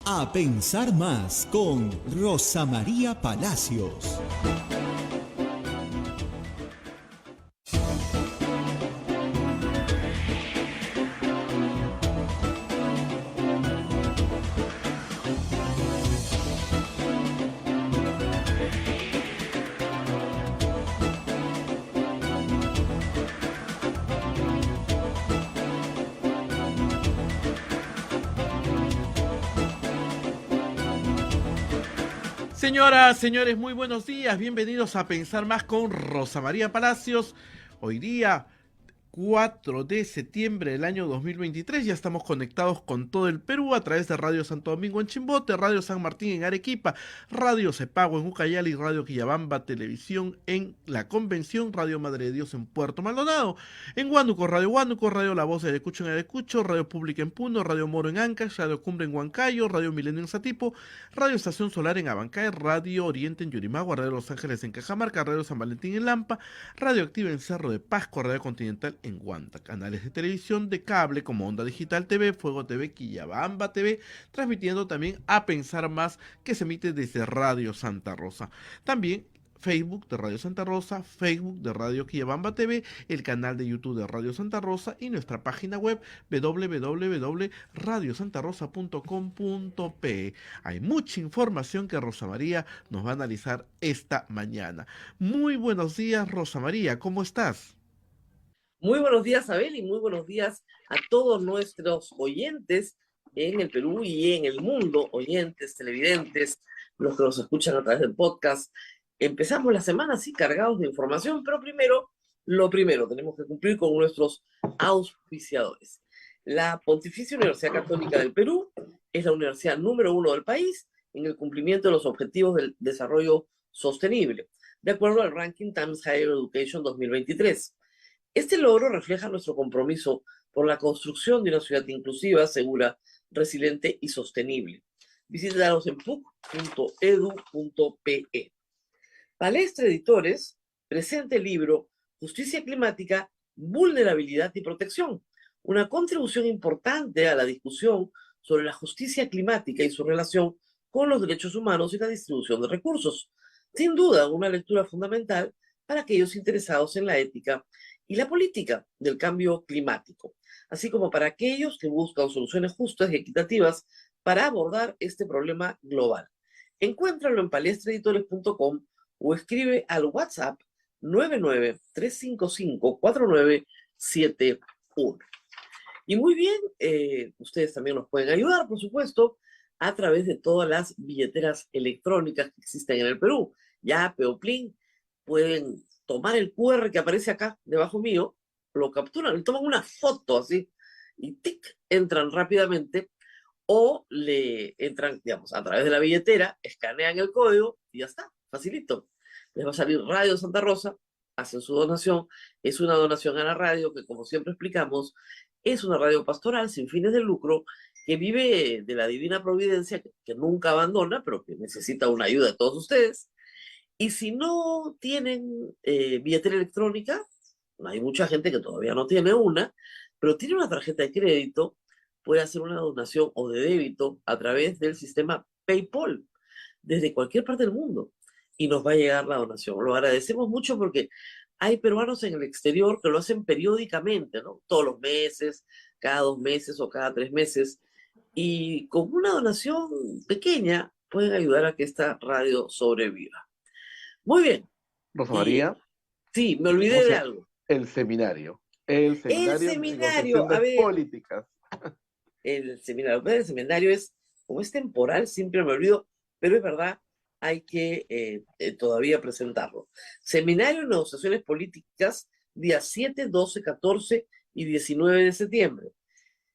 A pensar más con Rosa María Palacios. Señoras, señores, muy buenos días. Bienvenidos a Pensar Más con Rosa María Palacios. Hoy día, 4 de septiembre del año 2023, ya estamos conectados con todo el Perú a través de Radio Santo Domingo en Chimbote, Radio San Martín en Arequipa, Radio Cepago en Ucayali, Radio Quillabamba Televisión en La Convención, Radio Madre de Dios en Puerto Maldonado, en Huánuco, Radio La Voz de Ayacucho en Ayacucho, Radio Pública en Puno, Radio Moro en Ancash, Radio Cumbre en Huancayo, Radio Milenio en Satipo, Radio Estación Solar en Abancay, Radio Oriente en Yurimagua, Radio Los Ángeles en Cajamarca, Radio San Valentín en Lampa, Radio Activa en Cerro de Pasco, Radio Continental en Huanta, canales de televisión de cable como Onda Digital TV, Fuego TV, Quillabamba TV, transmitiendo también A Pensar Más, que se emite desde Radio Santa Rosa. También Facebook de Radio Santa Rosa, Facebook de Radio Quillabamba TV, el canal de YouTube de Radio Santa Rosa y nuestra página web www.radiosantarosa.com.pe. Hay mucha información que Rosa María nos va a analizar esta mañana. Muy buenos días, Rosa María, ¿cómo estás? Muy buenos días, Abel, y muy buenos días a todos nuestros oyentes en el Perú y en el mundo, oyentes, televidentes, los que nos escuchan a través del podcast. Empezamos la semana así cargados de información, pero lo primero, tenemos que cumplir con nuestros auspiciadores. La Pontificia Universidad Católica del Perú es la universidad número 1 del país en el cumplimiento de los objetivos del desarrollo sostenible, de acuerdo al ranking Times Higher Education 2023. Este logro refleja nuestro compromiso por la construcción de una ciudad inclusiva, segura, resiliente y sostenible. Visítanos en puc.edu.pe. Palestra Editores presenta el libro Justicia Climática, Vulnerabilidad y Protección, una contribución importante a la discusión sobre la justicia climática y su relación con los derechos humanos y la distribución de recursos. Sin duda, una lectura fundamental para aquellos interesados en la ética y la política del cambio climático, así como para aquellos que buscan soluciones justas y equitativas para abordar este problema global. Encuéntralo en palestraeditores.com o escribe al WhatsApp 993554971. Y muy bien, ustedes también nos pueden ayudar, por supuesto, a través de todas las billeteras electrónicas que existen en el Perú. Ya, Peoplin, pueden tomar el QR que aparece acá debajo mío, lo capturan, le toman una foto así y tic, entran rápidamente o le entran, digamos, a través de la billetera, escanean el código y ya está, facilito. Les va a salir Radio Santa Rosa, hacen su donación, es una donación a la radio que, como siempre explicamos, es una radio pastoral sin fines de lucro que vive de la divina providencia, que nunca abandona, pero que necesita una ayuda de todos ustedes. Y si no tienen billetera electrónica, hay mucha gente que todavía no tiene una, pero tiene una tarjeta de crédito, puede hacer una donación o de débito a través del sistema PayPal desde cualquier parte del mundo y nos va a llegar la donación. Lo agradecemos mucho porque hay peruanos en el exterior que lo hacen periódicamente, ¿no? Todos los meses, cada 2 meses o cada 3 meses. Y con una donación pequeña pueden ayudar a que esta radio sobreviva. Muy bien. Rosa Y María, sí, me olvidé de algo. el seminario El de seminario, negociación a de ver, políticas. el seminario es, como es temporal, siempre me olvido, pero es verdad, hay que todavía presentarlo. Seminario de Negociaciones Políticas, días 7, 12, 14 y 19 de septiembre.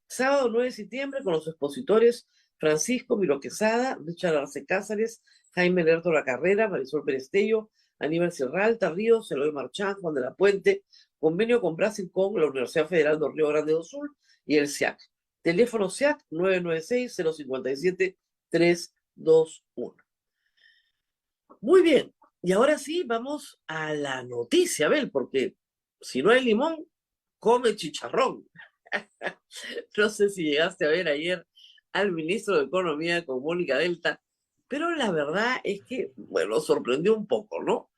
Sábado 9 de septiembre con los expositores Francisco Miro Quesada, Richard Arce Cázares, Jaime Lerto La Carrera, Marisol Perestello, Aníbal Serralta Ríos, Eloy Marchán, Juan de la Puente, convenio con Brasil con la Universidad Federal de Río Grande do Sul y el SIAC. Teléfono SIAC 996-057-321. Muy bien, y ahora sí vamos a la noticia, Abel, porque si no hay limón, come chicharrón. No sé si llegaste a ver ayer al ministro de Economía con Mónica Delta, pero la verdad es que, bueno, sorprendió un poco, ¿no?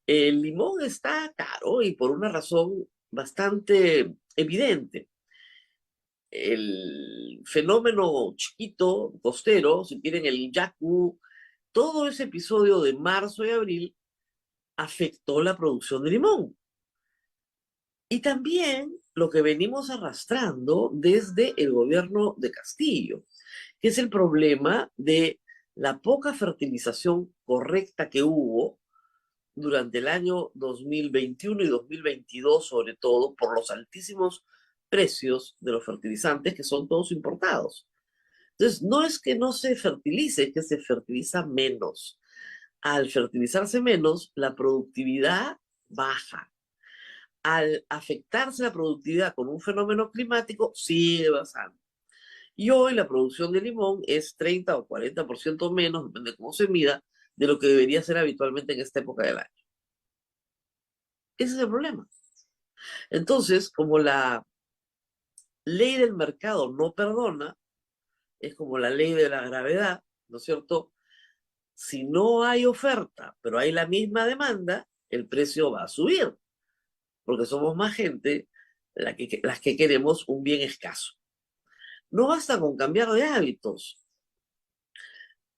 El limón está caro y por una razón bastante evidente. El fenómeno chiquito, costero, si tienen el Yaku, todo ese episodio de marzo y abril afectó la producción de limón. Y también lo que venimos arrastrando desde el gobierno de Castillo, que es el problema de la poca fertilización correcta que hubo durante el año 2021 y 2022, sobre todo por los altísimos precios de los fertilizantes que son todos importados. Entonces, no es que no se fertilice, es que se fertiliza menos. Al fertilizarse menos, la productividad baja. Al afectarse la productividad con un fenómeno climático, sigue bajando. Y hoy la producción de limón es 30 o 40% menos, depende de cómo se mida, de lo que debería ser habitualmente en esta época del año. Ese es el problema. Entonces, como la ley del mercado no perdona, es como la ley de la gravedad, ¿no es cierto? Si no hay oferta, pero hay la misma demanda, el precio va a subir, porque somos más gente las que queremos un bien escaso. No basta con cambiar de hábitos.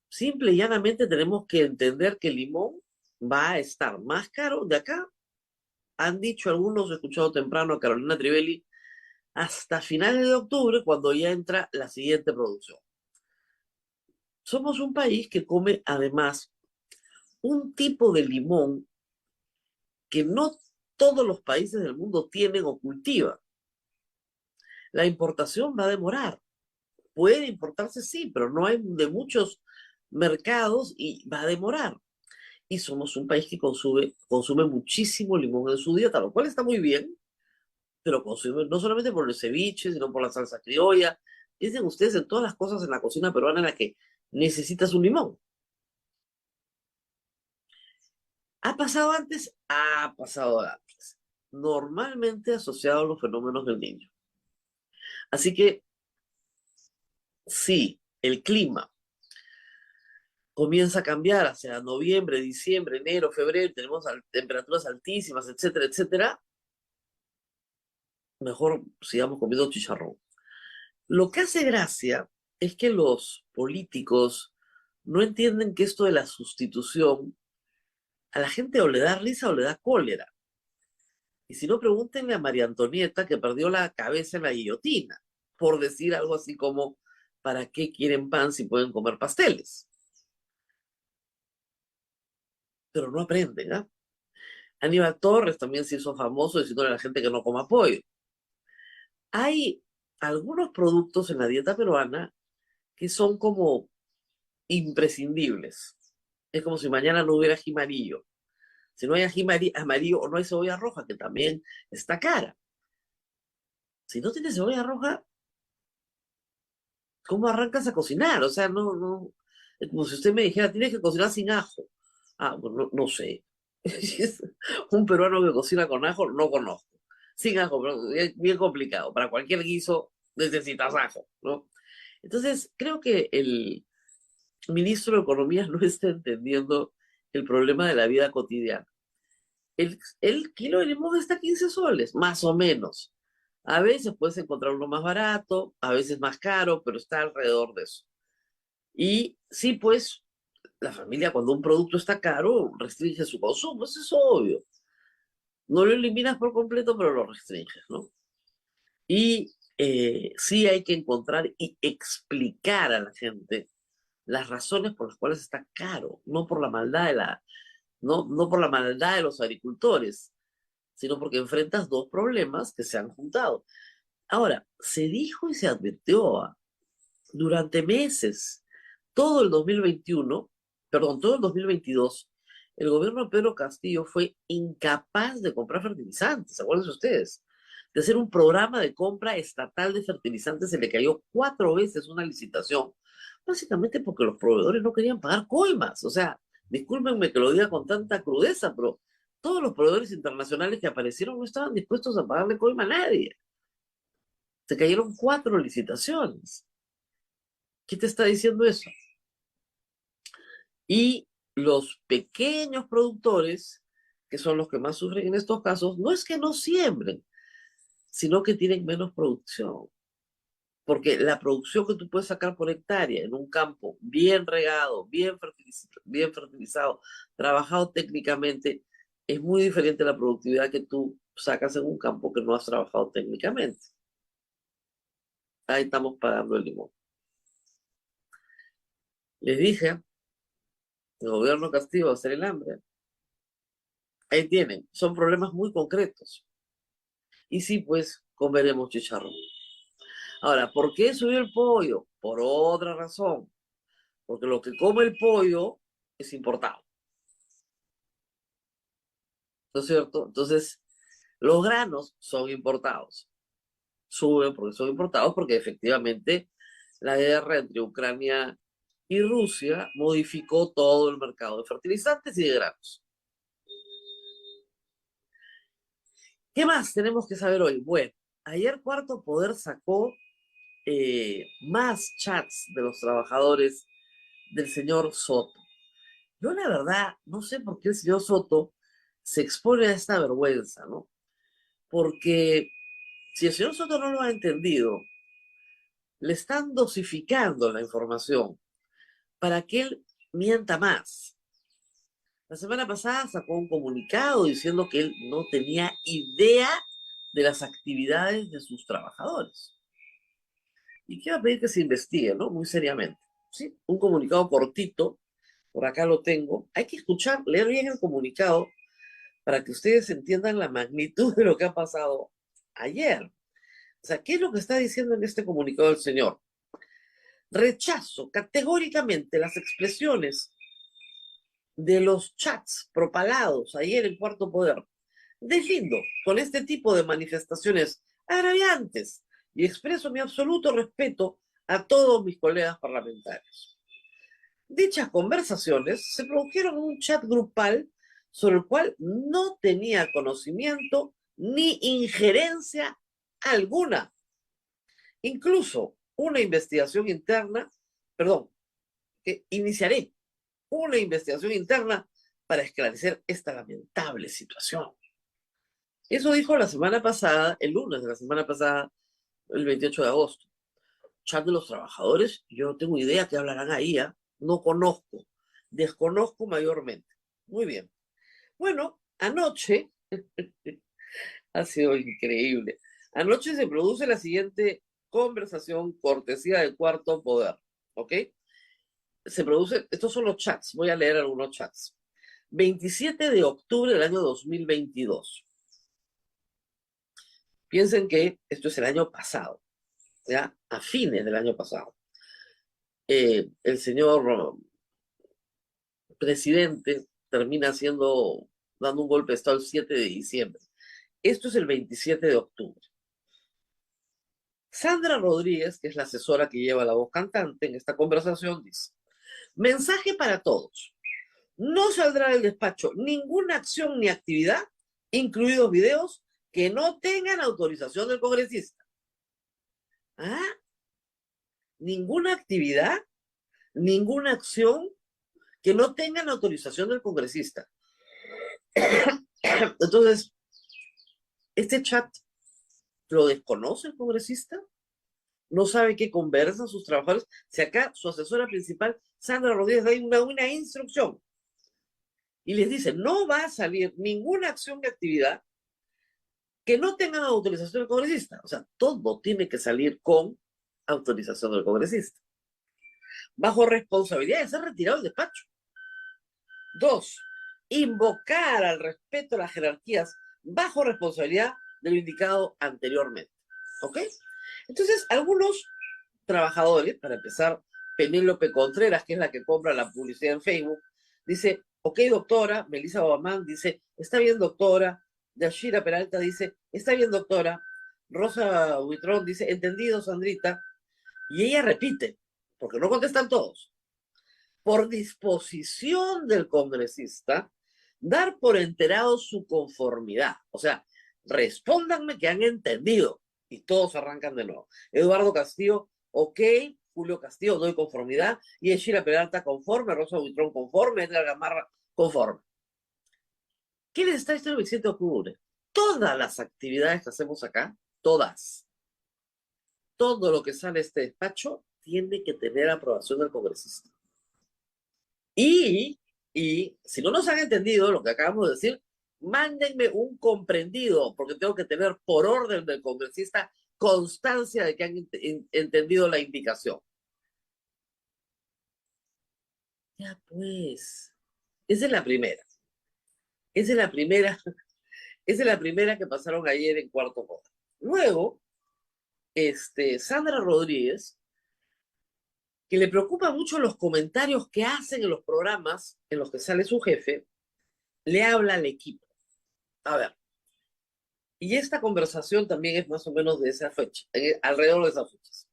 Simple y llanamente tenemos que entender que el limón va a estar más caro de acá. Han dicho algunos, he escuchado temprano a Carolina Trivelli, hasta finales de octubre, cuando ya entra la siguiente producción. Somos un país que come además un tipo de limón que no todos los países del mundo tienen o cultivan. La importación va a demorar. Puede importarse, sí, pero no hay de muchos mercados y va a demorar. Y somos un país que consume muchísimo limón en su dieta, lo cual está muy bien, pero consume no solamente por el ceviche, sino por la salsa criolla. Dicen ustedes en todas las cosas en la cocina peruana en la que necesitas un limón. ¿Ha pasado antes? Ha pasado antes. Normalmente asociado a los fenómenos del niño. Así que, sí, el clima comienza a cambiar hacia noviembre, diciembre, enero, febrero, tenemos temperaturas altísimas, etcétera, etcétera. Mejor sigamos comiendo chicharrón. Lo que hace gracia es que los políticos no entienden que esto de la sustitución a la gente o le da risa o le da cólera. Y si no, pregúntenle a María Antonieta, que perdió la cabeza en la guillotina, por decir algo así como, ¿para qué quieren pan si pueden comer pasteles? Pero no aprenden, ¿ah? Aníbal Torres también se hizo famoso diciéndole a la gente que no coma pollo. Hay algunos productos en la dieta peruana que son como imprescindibles. Es como si mañana no hubiera ají amarillo. Si no hay ají amarillo o no hay cebolla roja, que también está cara. Si no tienes cebolla roja, ¿cómo arrancas a cocinar? O sea, no. Es como si usted me dijera, tienes que cocinar sin ajo. Ah, pues no sé. Un peruano que cocina con ajo, no conozco. Sin ajo, pero es bien complicado. Para cualquier guiso necesitas ajo, ¿no? Entonces, creo que el ministro de Economía no está entendiendo el problema de la vida cotidiana. El kilo de limón está a 15 soles, más o menos. A veces puedes encontrar uno más barato, a veces más caro, pero está alrededor de eso. Y sí, pues, la familia cuando un producto está caro, restringe su consumo, eso es obvio. No lo eliminas por completo, pero lo restringes, ¿no? Y sí hay que encontrar y explicar a la gente las razones por las cuales está caro, no por la maldad no por la maldad de los agricultores, sino porque enfrentas dos problemas que se han juntado. Ahora, se dijo y se advirtió durante meses, todo el 2021, perdón, todo el 2022, el gobierno de Pedro Castillo fue incapaz de comprar fertilizantes, acuérdense ustedes, de hacer un programa de compra estatal de fertilizantes. Se le cayó 4 veces una licitación, básicamente porque los proveedores no querían pagar coimas. O sea, discúlpenme que lo diga con tanta crudeza, pero todos los proveedores internacionales que aparecieron no estaban dispuestos a pagarle coima a nadie. Se cayeron 4 licitaciones. ¿Qué te está diciendo eso? Y los pequeños productores, que son los que más sufren en estos casos, no es que no siembren, sino que tienen menos producción. Porque la producción que tú puedes sacar por hectárea en un campo bien regado, bien fertilizado, trabajado técnicamente, es muy diferente a la productividad que tú sacas en un campo que no has trabajado técnicamente. Ahí estamos pagando el limón. Les dije, el gobierno castiga va a hacer el hambre. Ahí tienen, son problemas muy concretos. Y sí, pues, comeremos chicharrón. Ahora, ¿por qué subió el pollo? Por otra razón. Porque lo que come el pollo es importado. ¿No es cierto? Entonces, los granos son importados. Suben porque son importados porque efectivamente la guerra entre Ucrania y Rusia modificó todo el mercado de fertilizantes y de granos. ¿Qué más tenemos que saber hoy? Bueno, ayer Cuarto Poder sacó más chats de los trabajadores del señor Soto. Yo la verdad no sé por qué el señor Soto se expone a esta vergüenza, ¿no? Porque si el señor Soto no lo ha entendido, le están dosificando la información para que él mienta más. La semana pasada sacó un comunicado diciendo que él no tenía idea de las actividades de sus trabajadores. Y quiero pedir que se investigue, ¿no? Muy seriamente. ¿Sí? Un comunicado cortito, por acá lo tengo. Hay que escuchar, leer bien el comunicado para que ustedes entiendan la magnitud de lo que ha pasado ayer. O sea, ¿qué es lo que está diciendo en este comunicado el señor? Rechazo categóricamente las expresiones de los chats propalados ayer en Cuarto Poder. Deslindo con este tipo de manifestaciones agraviantes y expreso mi absoluto respeto a todos mis colegas parlamentarios. Dichas conversaciones se produjeron en un chat grupal sobre el cual no tenía conocimiento ni injerencia alguna. Incluso una investigación interna, iniciaré una investigación interna para esclarecer esta lamentable situación. Eso dijo la semana pasada, el lunes de la semana pasada, el 28 de agosto. Chat de los trabajadores, yo no tengo idea qué hablarán ahí, ¿eh? No conozco, desconozco mayormente. Muy bien. Bueno, anoche, ha sido increíble, anoche se produce la siguiente conversación cortesía del Cuarto Poder, ¿ok? Se produce, estos son los chats, voy a leer algunos chats. 27 de octubre del año 2022. Piensen que esto es el año pasado, ¿ya? A fines del año pasado. El señor presidente termina dando un golpe de Estado el 7 de diciembre. Esto es el 27 de octubre. Sandra Rodríguez, que es la asesora que lleva la voz cantante en esta conversación, dice: mensaje para todos. No saldrá del despacho ninguna acción ni actividad, incluidos videos, que no tengan autorización del congresista. ¿Ah? ¿Ninguna actividad? ¿Ninguna acción que no tengan autorización del congresista? Entonces, ¿este chat lo desconoce el congresista? ¿No sabe qué conversan sus trabajadores? Si acá su asesora principal, Sandra Rodríguez, da una instrucción y les dice: no va a salir ninguna acción ni actividad que no tengan autorización del congresista. O sea, todo tiene que salir con autorización del congresista. Bajo responsabilidad de ser retirado del despacho. 2. Invocar al respeto a las jerarquías bajo responsabilidad de lo indicado anteriormente. ¿Ok? Entonces, algunos trabajadores, para empezar, Penélope Contreras, que es la que compra la publicidad en Facebook, dice: ok, doctora. Melissa Obamán dice: está bien, doctora. Yashira Peralta dice: está bien, doctora. Rosa Huitrón dice: entendido, Sandrita. Y ella repite, porque no contestan todos: por disposición del congresista, dar por enterado su conformidad. O sea, respóndanme que han entendido. Y todos arrancan de nuevo. Eduardo Castillo: ok, Julio Castillo, doy conformidad, y Sheila Peralta conforme, Rosa Buitrón conforme, Edgar Gamarra conforme. ¿Qué les está diciendo el 27 de octubre? Todas las actividades que hacemos acá, todas, todo lo que sale de este despacho tiene que tener aprobación del congresista. Y si no nos han entendido lo que acabamos de decir, mándenme un comprendido, porque tengo que tener por orden del congresista constancia de que han entendido la indicación. Ya pues, esa es la primera. Esa es la primera, esa es la primera que pasaron ayer en Cuarto Poder. Luego, Sandra Rodríguez, que le preocupa mucho los comentarios que hacen en los programas en los que sale su jefe, le habla al equipo. A ver, y esta conversación también es más o menos de esa fecha, alrededor de esas fechas.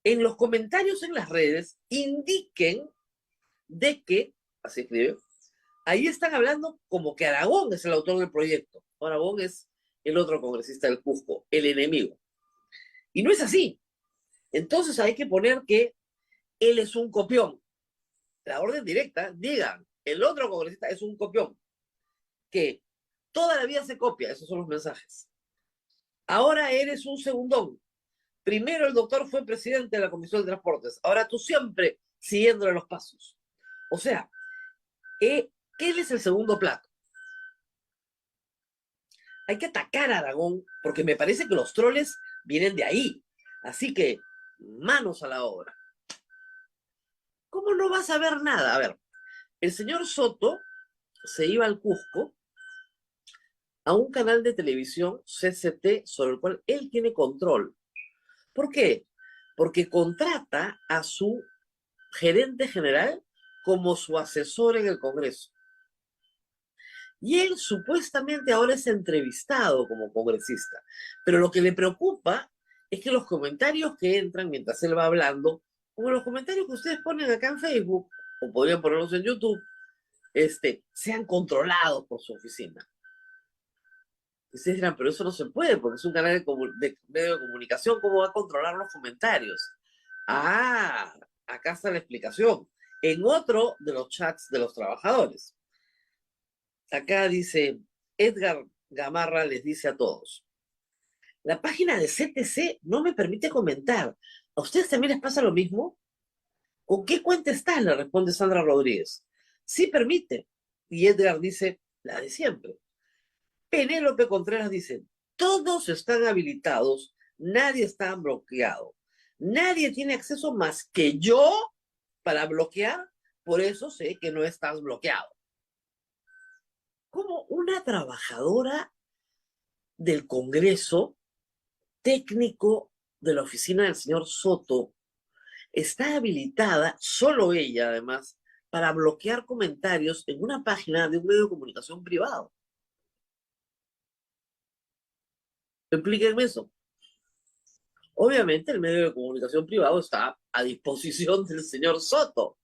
En los comentarios en las redes indiquen de que, así escribe, ahí están hablando como que Aragón es el autor del proyecto. Aragón es el otro congresista del Cusco, el enemigo. Y no es así. Entonces hay que poner que él es un copión. La orden directa, digan, el otro congresista es un copión. Que toda la vida se copia, esos son los mensajes. Ahora eres un segundón. Primero el doctor fue presidente de la Comisión de Transportes. Ahora tú siempre siguiéndole los pasos. O sea, él es el segundo plato. Hay que atacar a Aragón porque me parece que los troles vienen de ahí. Así que, manos a la obra. ¿Cómo no vas a ver nada? A ver, el señor Soto se iba al Cusco a un canal de televisión, CCT, sobre el cual él tiene control. ¿Por qué? Porque contrata a su gerente general como su asesor en el Congreso. Y él supuestamente ahora es entrevistado como congresista. Pero lo que le preocupa es que los comentarios que entran mientras él va hablando, como los comentarios que ustedes ponen acá en Facebook, o podrían ponerlos en YouTube, sean controlados por su oficina. Y ustedes dirán, pero eso no se puede, porque es un canal de medio de comunicación, ¿cómo va a controlar los comentarios? Ah, acá está la explicación. En otro de los chats de los trabajadores. Acá dice, Edgar Gamarra les dice a todos, la página de CTC no me permite comentar. ¿A ustedes también les pasa lo mismo? ¿Con qué cuenta estás? Le responde Sandra Rodríguez. Sí permite. Y Edgar dice, la de siempre. Penélope Contreras dice, todos están habilitados, nadie está bloqueado. Nadie tiene acceso más que yo para bloquear, por eso sé que no estás bloqueado. Como una trabajadora del Congreso, técnico de la oficina del señor Soto, está habilitada, solo ella además, para bloquear comentarios en una página de un medio de comunicación privado. Explíquenme eso. Obviamente el medio de comunicación privado está a disposición del señor Soto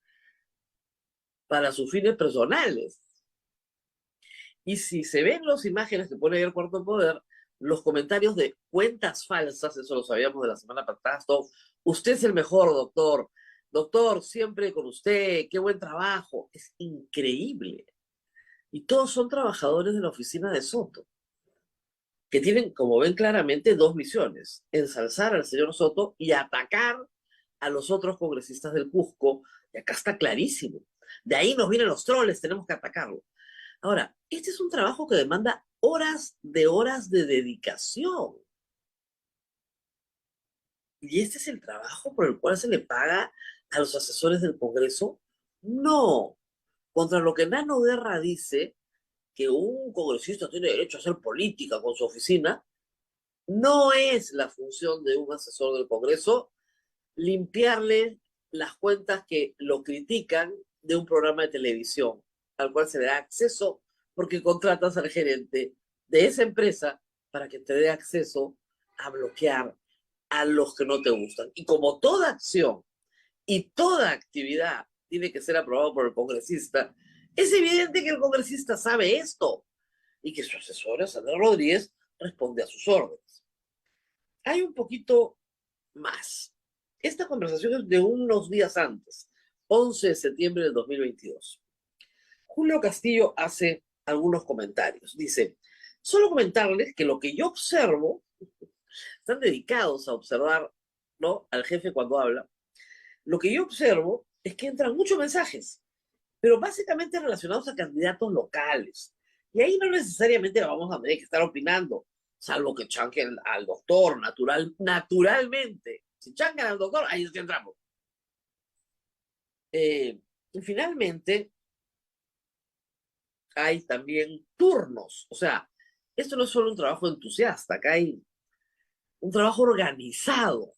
para sus fines personales. Y si se ven las imágenes que pone ahí el Cuarto Poder, los comentarios de cuentas falsas, eso lo sabíamos de la semana pasada, usted es el mejor, doctor. Doctor, siempre con usted, qué buen trabajo. Es increíble. Y todos son trabajadores de la oficina de Soto, que tienen, como ven claramente, dos misiones: ensalzar al señor Soto y atacar a los otros congresistas del Cusco. Y acá está clarísimo. De ahí nos vienen los troles, tenemos que atacarlo. Ahora, este es un trabajo que demanda horas de dedicación. ¿Y este es el trabajo por el cual se le paga a los asesores del Congreso? No. Contra lo que Nano Guerra dice, que un congresista tiene derecho a hacer política con su oficina, no es la función de un asesor del Congreso limpiarle las cuentas que lo critican de un programa de televisión al cual se le da acceso porque contratas al gerente de esa empresa para que te dé acceso a bloquear a los que no te gustan. Y como toda acción y toda actividad tiene que ser aprobado por el congresista, es evidente que el congresista sabe esto y que su asesora, Sandra Rodríguez, responde a sus órdenes. Hay un poquito más. Esta conversación es de unos días antes, 11 de septiembre del 2022. Julio Castillo hace algunos comentarios. Dice, solo comentarles que lo que yo observo, están dedicados a observar, ¿no?, al jefe cuando habla. Lo que yo observo es que entran muchos mensajes, pero básicamente relacionados a candidatos locales. Y ahí no necesariamente vamos a tener que estar opinando, salvo que chanquen al doctor, naturalmente. Si chanquen al doctor, ahí es que entramos. Y finalmente, hay también turnos. O sea, esto no es solo un trabajo entusiasta, acá hay un trabajo organizado.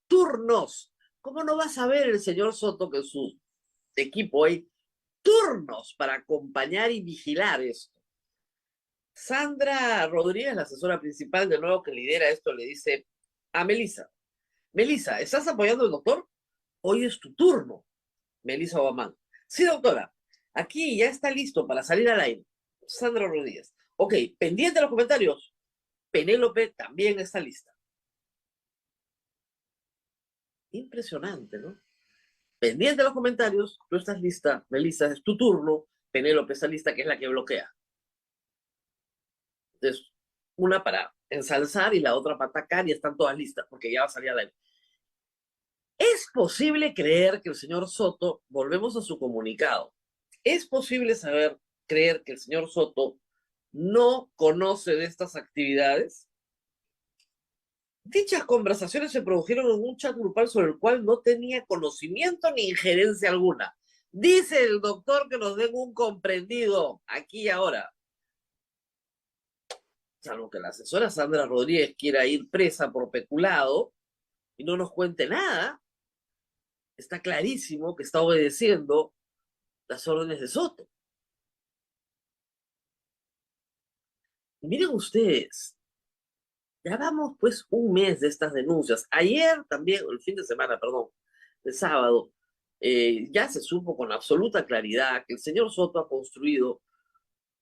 Turnos. ¿Cómo no va a saber el señor Soto que en su equipo hay turnos para acompañar y vigilar esto? Sandra Rodríguez, la asesora principal de nuevo que lidera esto, le dice a Melissa, Melissa, ¿estás apoyando al doctor? Hoy es tu turno. Melissa Obamán. Sí, doctora, aquí ya está listo para salir al aire. Sandra Rodríguez. Ok, pendiente de los comentarios. Penélope también está lista. Impresionante, ¿no? Pendiente de los comentarios, tú estás lista, Melissa, es tu turno, Penélope está lista, que es la que bloquea. Entonces, una para ensalzar y la otra para atacar y están todas listas, porque ya va a salir al aire. ¿Es posible creer que el señor Soto, volvemos a su comunicado, es posible creer que el señor Soto no conoce de estas actividades? Dichas conversaciones se produjeron en un chat grupal sobre el cual no tenía conocimiento ni injerencia alguna. Dice el doctor que nos den un comprendido aquí y ahora. Salvo que la asesora Sandra Rodríguez quiera ir presa por peculado y no nos cuente nada, está clarísimo que está obedeciendo las órdenes de Soto. Y miren ustedes, ya vamos pues un mes de estas denuncias. Ayer también, el fin de semana, perdón, el sábado, ya se supo con absoluta claridad que el señor Soto ha construido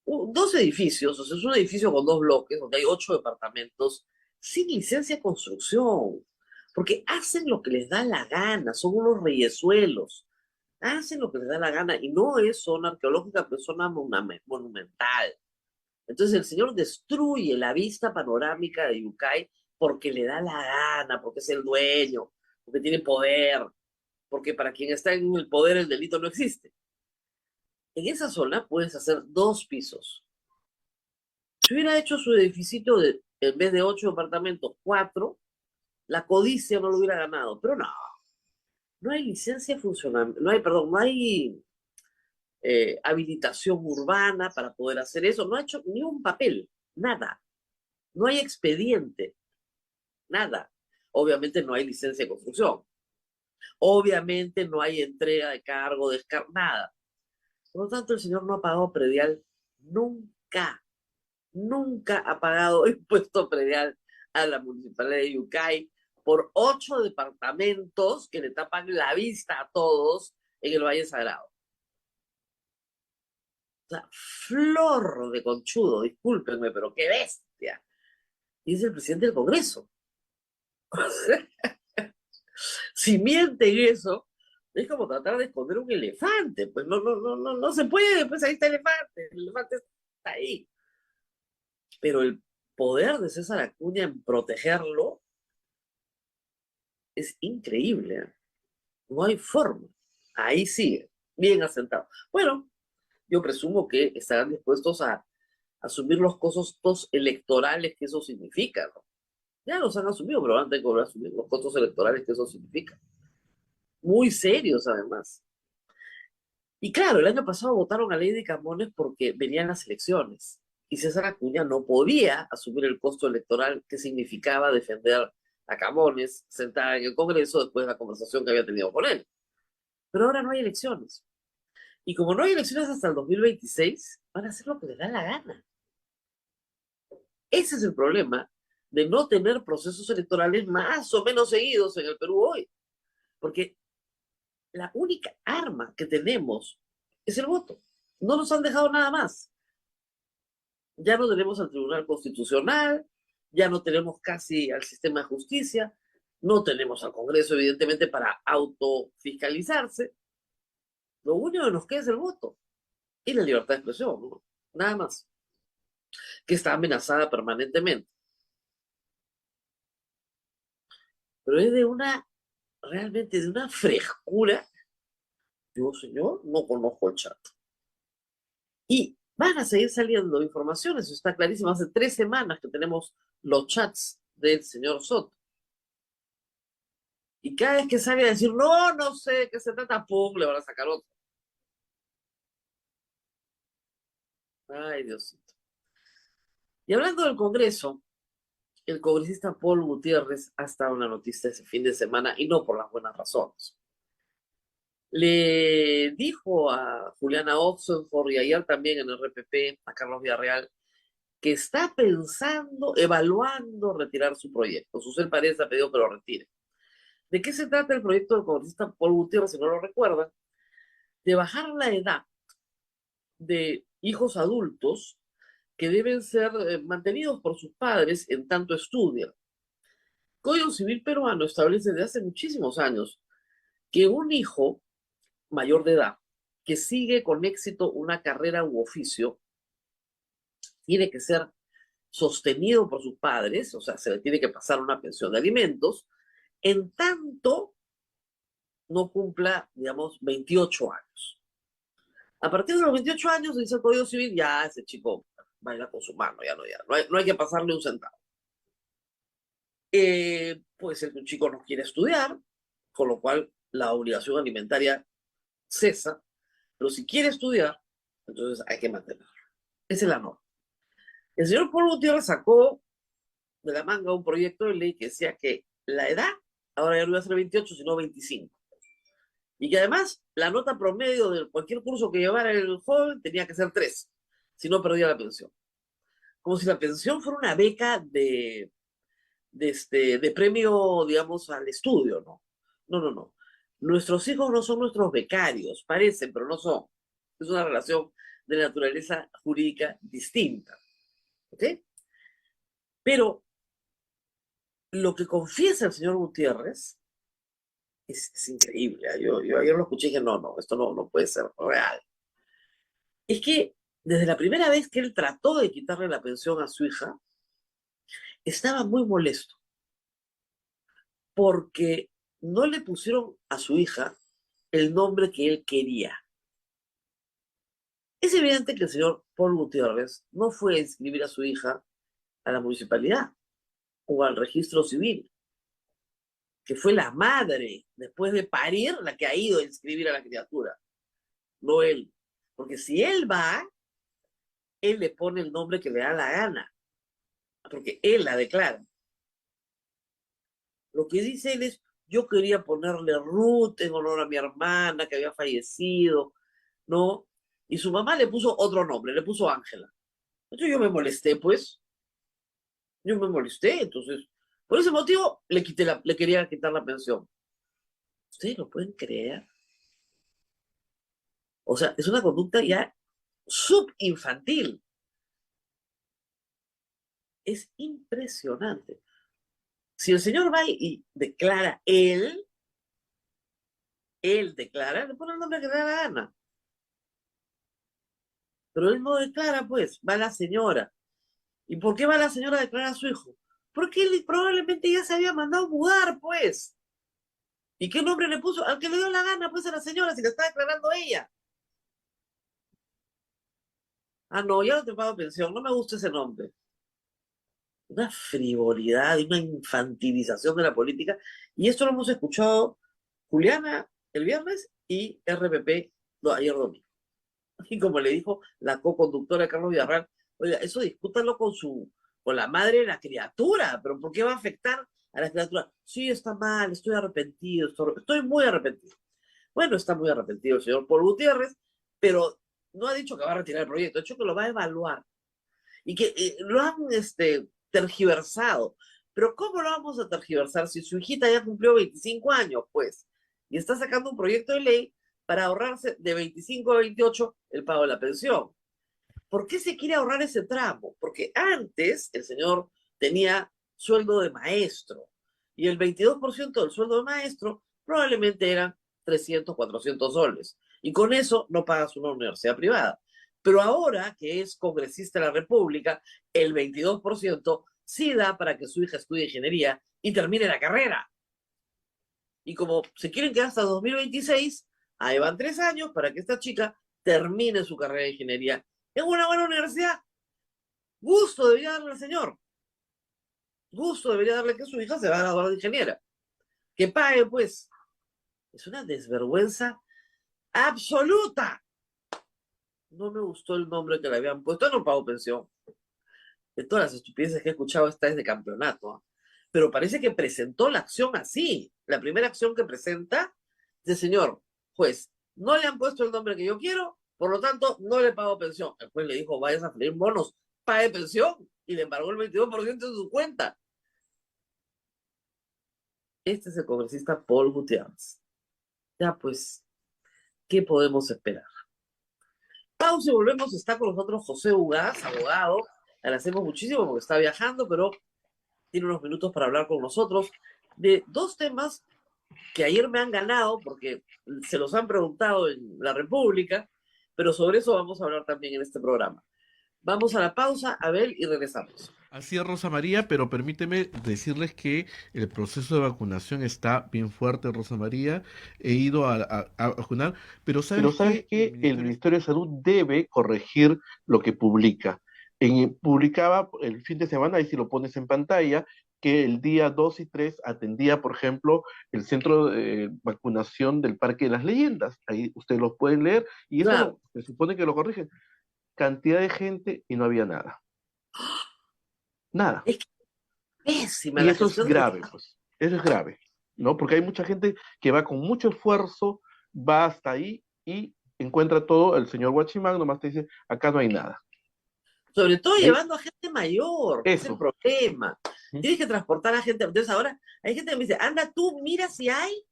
dos edificios, o sea, es un edificio con dos bloques, donde hay 8 departamentos, sin licencia de construcción, porque hacen lo que les da la gana, son unos reyesuelos, hacen lo que les da la gana, y no es zona arqueológica, pero es zona monumental. Entonces el señor destruye la vista panorámica de Yucay porque le da la gana, porque es el dueño, porque tiene poder, porque para quien está en el poder el delito no existe. En esa zona puedes hacer 2 pisos. Si hubiera hecho su edificio en vez de 8 departamentos, 4, la codicia no lo hubiera ganado. Pero no, no hay licencia funcional, no hay habilitación urbana para poder hacer eso. No ha hecho ni un papel, nada. No hay expediente, nada. Obviamente no hay licencia de construcción. Obviamente no hay entrega de cargo, descargo, nada. Por lo tanto, el señor no ha pagado predial nunca. Nunca ha pagado impuesto predial a la municipalidad de Yucay por 8 departamentos que le tapan la vista a todos en el Valle Sagrado. O sea, flor de conchudo, discúlpenme, pero qué bestia. Y es el presidente del Congreso. Si mienten eso, es como tratar de esconder un elefante. Pues no se puede, pues ahí está el elefante está ahí. Pero el poder de César Acuña en protegerlo es increíble. No hay forma. Ahí sigue, bien asentado. Bueno, yo presumo que estarán dispuestos a asumir los costos electorales que eso significa, ¿no? Ya los han asumido, pero van a tener que asumir los costos electorales que eso significa. Muy serios, además. Y claro, el año pasado votaron a Lady Camones porque venían las elecciones. Y César Acuña no podía asumir el costo electoral que significaba defender a Camones sentada en el Congreso después de la conversación que había tenido con él. Pero ahora no hay elecciones. Y como no hay elecciones hasta el 2026, van a hacer lo que les da la gana. Ese es el problema de no tener procesos electorales más o menos seguidos en el Perú hoy. Porque la única arma que tenemos es el voto. No nos han dejado nada más. Ya no tenemos al Tribunal Constitucional, ya no tenemos casi al sistema de justicia. No tenemos al Congreso, evidentemente, para autofiscalizarse. Lo único que nos queda es el voto y la libertad de expresión, ¿no? Nada más, que está amenazada permanentemente. Pero es realmente de una frescura. Yo, señor, no conozco el chat. Y van a seguir saliendo informaciones, eso está clarísimo. Hace 3 semanas que tenemos los chats del señor Soto. Y cada vez que sale a decir, no, no sé de qué se trata, ¡pum!, le van a sacar otro. Ay, Diosito. Y hablando del Congreso, el congresista Paul Gutiérrez ha estado en la noticia ese fin de semana y no por las buenas razones. Le dijo a Juliana Oxenford y ayer también en el RPP a Carlos Villarreal que está pensando, evaluando retirar su proyecto. Susel Paredes ha pedido que lo retire. ¿De qué se trata el proyecto del congresista Paul Gutiérrez, si no lo recuerdan? De bajar la edad de hijos adultos que deben ser mantenidos por sus padres en tanto estudian. El Código Civil peruano establece desde hace muchísimos años que un hijo mayor de edad que sigue con éxito una carrera u oficio tiene que ser sostenido por sus padres, o sea, se le tiene que pasar una pensión de alimentos, en tanto no cumpla, digamos, 28 años. A partir de los 28 años, dice el Código Civil, ya ese chico baila con su mano, no hay que pasarle un centavo. Puede ser que un chico no quiera estudiar, con lo cual la obligación alimentaria cesa, pero si quiere estudiar, entonces hay que mantenerlo. Esa es la norma. El señor Paul Gutiérrez sacó de la manga un proyecto de ley que decía que la edad ahora ya no iba a ser 28, sino 25. Y que además la nota promedio de cualquier curso que llevara el joven tenía que ser 3, si no perdía la pensión. Como si la pensión fuera una beca de premio, digamos, al estudio, ¿no? No, no, no. Nuestros hijos no son nuestros becarios, parecen, pero no son. Es una relación de naturaleza jurídica distinta. ¿Ok? Pero lo que confiesa el señor Gutiérrez es increíble. Yo ayer lo escuché y dije, no, esto no puede ser real. Es que desde la primera vez que él trató de quitarle la pensión a su hija, estaba muy molesto porque no le pusieron a su hija el nombre que él quería. Es evidente que el señor Paul Gutiérrez no fue a inscribir a su hija a la municipalidad o al registro civil, que fue la madre, después de parir, la que ha ido a inscribir a la criatura, no él. Porque si él va, él le pone el nombre que le da la gana, porque él la declara. Lo que dice él es, yo quería ponerle Ruth en honor a mi hermana que había fallecido, ¿no? Y su mamá le puso otro nombre, le puso Ángela. Entonces yo me molesté, pues. Yo me molesté, entonces. Por ese motivo le quería quitar la pensión. ¿Ustedes lo pueden creer? O sea, es una conducta ya subinfantil. Es impresionante. Si el señor va y declara él declara, le pone el nombre que le da la gana. Pero él no declara, pues, va la señora. ¿Y por qué va la señora a declarar a su hijo? Porque él probablemente ya se había mandado mudar, pues. ¿Y qué nombre le puso? Al que le dio la gana, pues, a la señora, si le está declarando ella. Ah, no, ya no te pago pensión, no me gusta ese nombre. Una frivolidad y una infantilización de la política. Y esto lo hemos escuchado Juliana el viernes y RPP ayer domingo. Y como le dijo la co-conductora Carlos Villarreal, oiga, eso discútalo con la madre de la criatura, pero ¿por qué va a afectar a la criatura? Sí, está mal, estoy arrepentido, estoy muy arrepentido. Bueno, está muy arrepentido el señor Paul Gutiérrez, pero no ha dicho que va a retirar el proyecto, ha dicho que lo va a evaluar y que lo han tergiversado. Pero ¿cómo lo vamos a tergiversar si su hijita ya cumplió 25 años, pues? Y está sacando un proyecto de ley para ahorrarse de 25 a 28 el pago de la pensión. ¿Por qué se quiere ahorrar ese tramo? Porque antes el señor tenía sueldo de maestro y el 22% del sueldo de maestro probablemente eran 300, 400 soles. Y con eso no pagas una universidad privada. Pero ahora que es congresista de la República, el 22% sí da para que su hija estudie ingeniería y termine la carrera. Y como se quieren quedar hasta 2026, ahí van 3 años para que esta chica termine su carrera de ingeniería en una buena universidad. Gusto debería darle al señor. Gusto debería darle que su hija se va a graduar de ingeniera. Que pague, pues. Es una desvergüenza absoluta. No me gustó el nombre que le habían puesto. No pago pensión. De todas las estupideces que he escuchado, esta es de campeonato. ¿Eh? Pero parece que presentó la acción así. La primera acción que presenta dice, señor juez, no le han puesto el nombre que yo quiero, por lo tanto, no le pago pensión. El juez le dijo, vayas a freír bonos, pague pensión, y le embargó el 22% de su cuenta. Este es el congresista Paul Gutiérrez. Ya pues, ¿qué podemos esperar? Pausa y volvemos. Está con nosotros José Ugaz, abogado. Le agradecemos muchísimo porque está viajando, pero tiene unos minutos para hablar con nosotros de 2 temas que ayer me han ganado porque se los han preguntado en la República, pero sobre eso vamos a hablar también en este programa. Vamos a la pausa, Abel, y regresamos. Así es, Rosa María, pero permíteme decirles que el proceso de vacunación está bien fuerte, Rosa María. He ido a vacunar, pero Pero ¿sabes ¿sabes qué? qué? El Ministerio de Salud debe corregir lo que publica. Publicaba el fin de semana, ahí si lo pones en pantalla, que el día 2 y 3 atendía, por ejemplo, el centro de vacunación del Parque de las Leyendas. Ahí ustedes lo pueden leer y eso Claro. se supone que lo corrigen. Cantidad de gente y no había nada. Nada. Es que pésima Y la eso es gestión del grave, Estado. pues. Eso es grave, ¿no? Porque hay mucha gente que va con mucho esfuerzo, va hasta ahí y encuentra todo. El señor Guachimán nomás te dice, acá no hay nada. Sobre todo Y llevando a gente mayor, que es el eso. problema. ¿Mm? Tienes que transportar a gente. Entonces ahora hay gente que me dice, anda tú, mira si hay,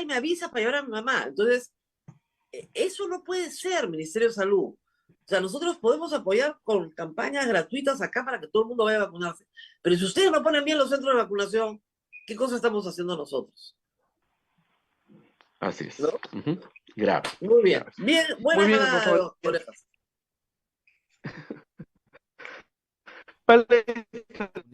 me avisas para llevar a mi mamá. Entonces, eso no puede ser, Ministerio de Salud. O sea, nosotros podemos apoyar con campañas gratuitas acá para que todo el mundo vaya a vacunarse. Pero si ustedes no ponen bien los centros de vacunación, ¿qué cosa estamos haciendo nosotros? Así es. ¿No? Ujú. Grave. Muy bien. Grave. Bien, buena Muy bien, manada Rosa de María. orejas.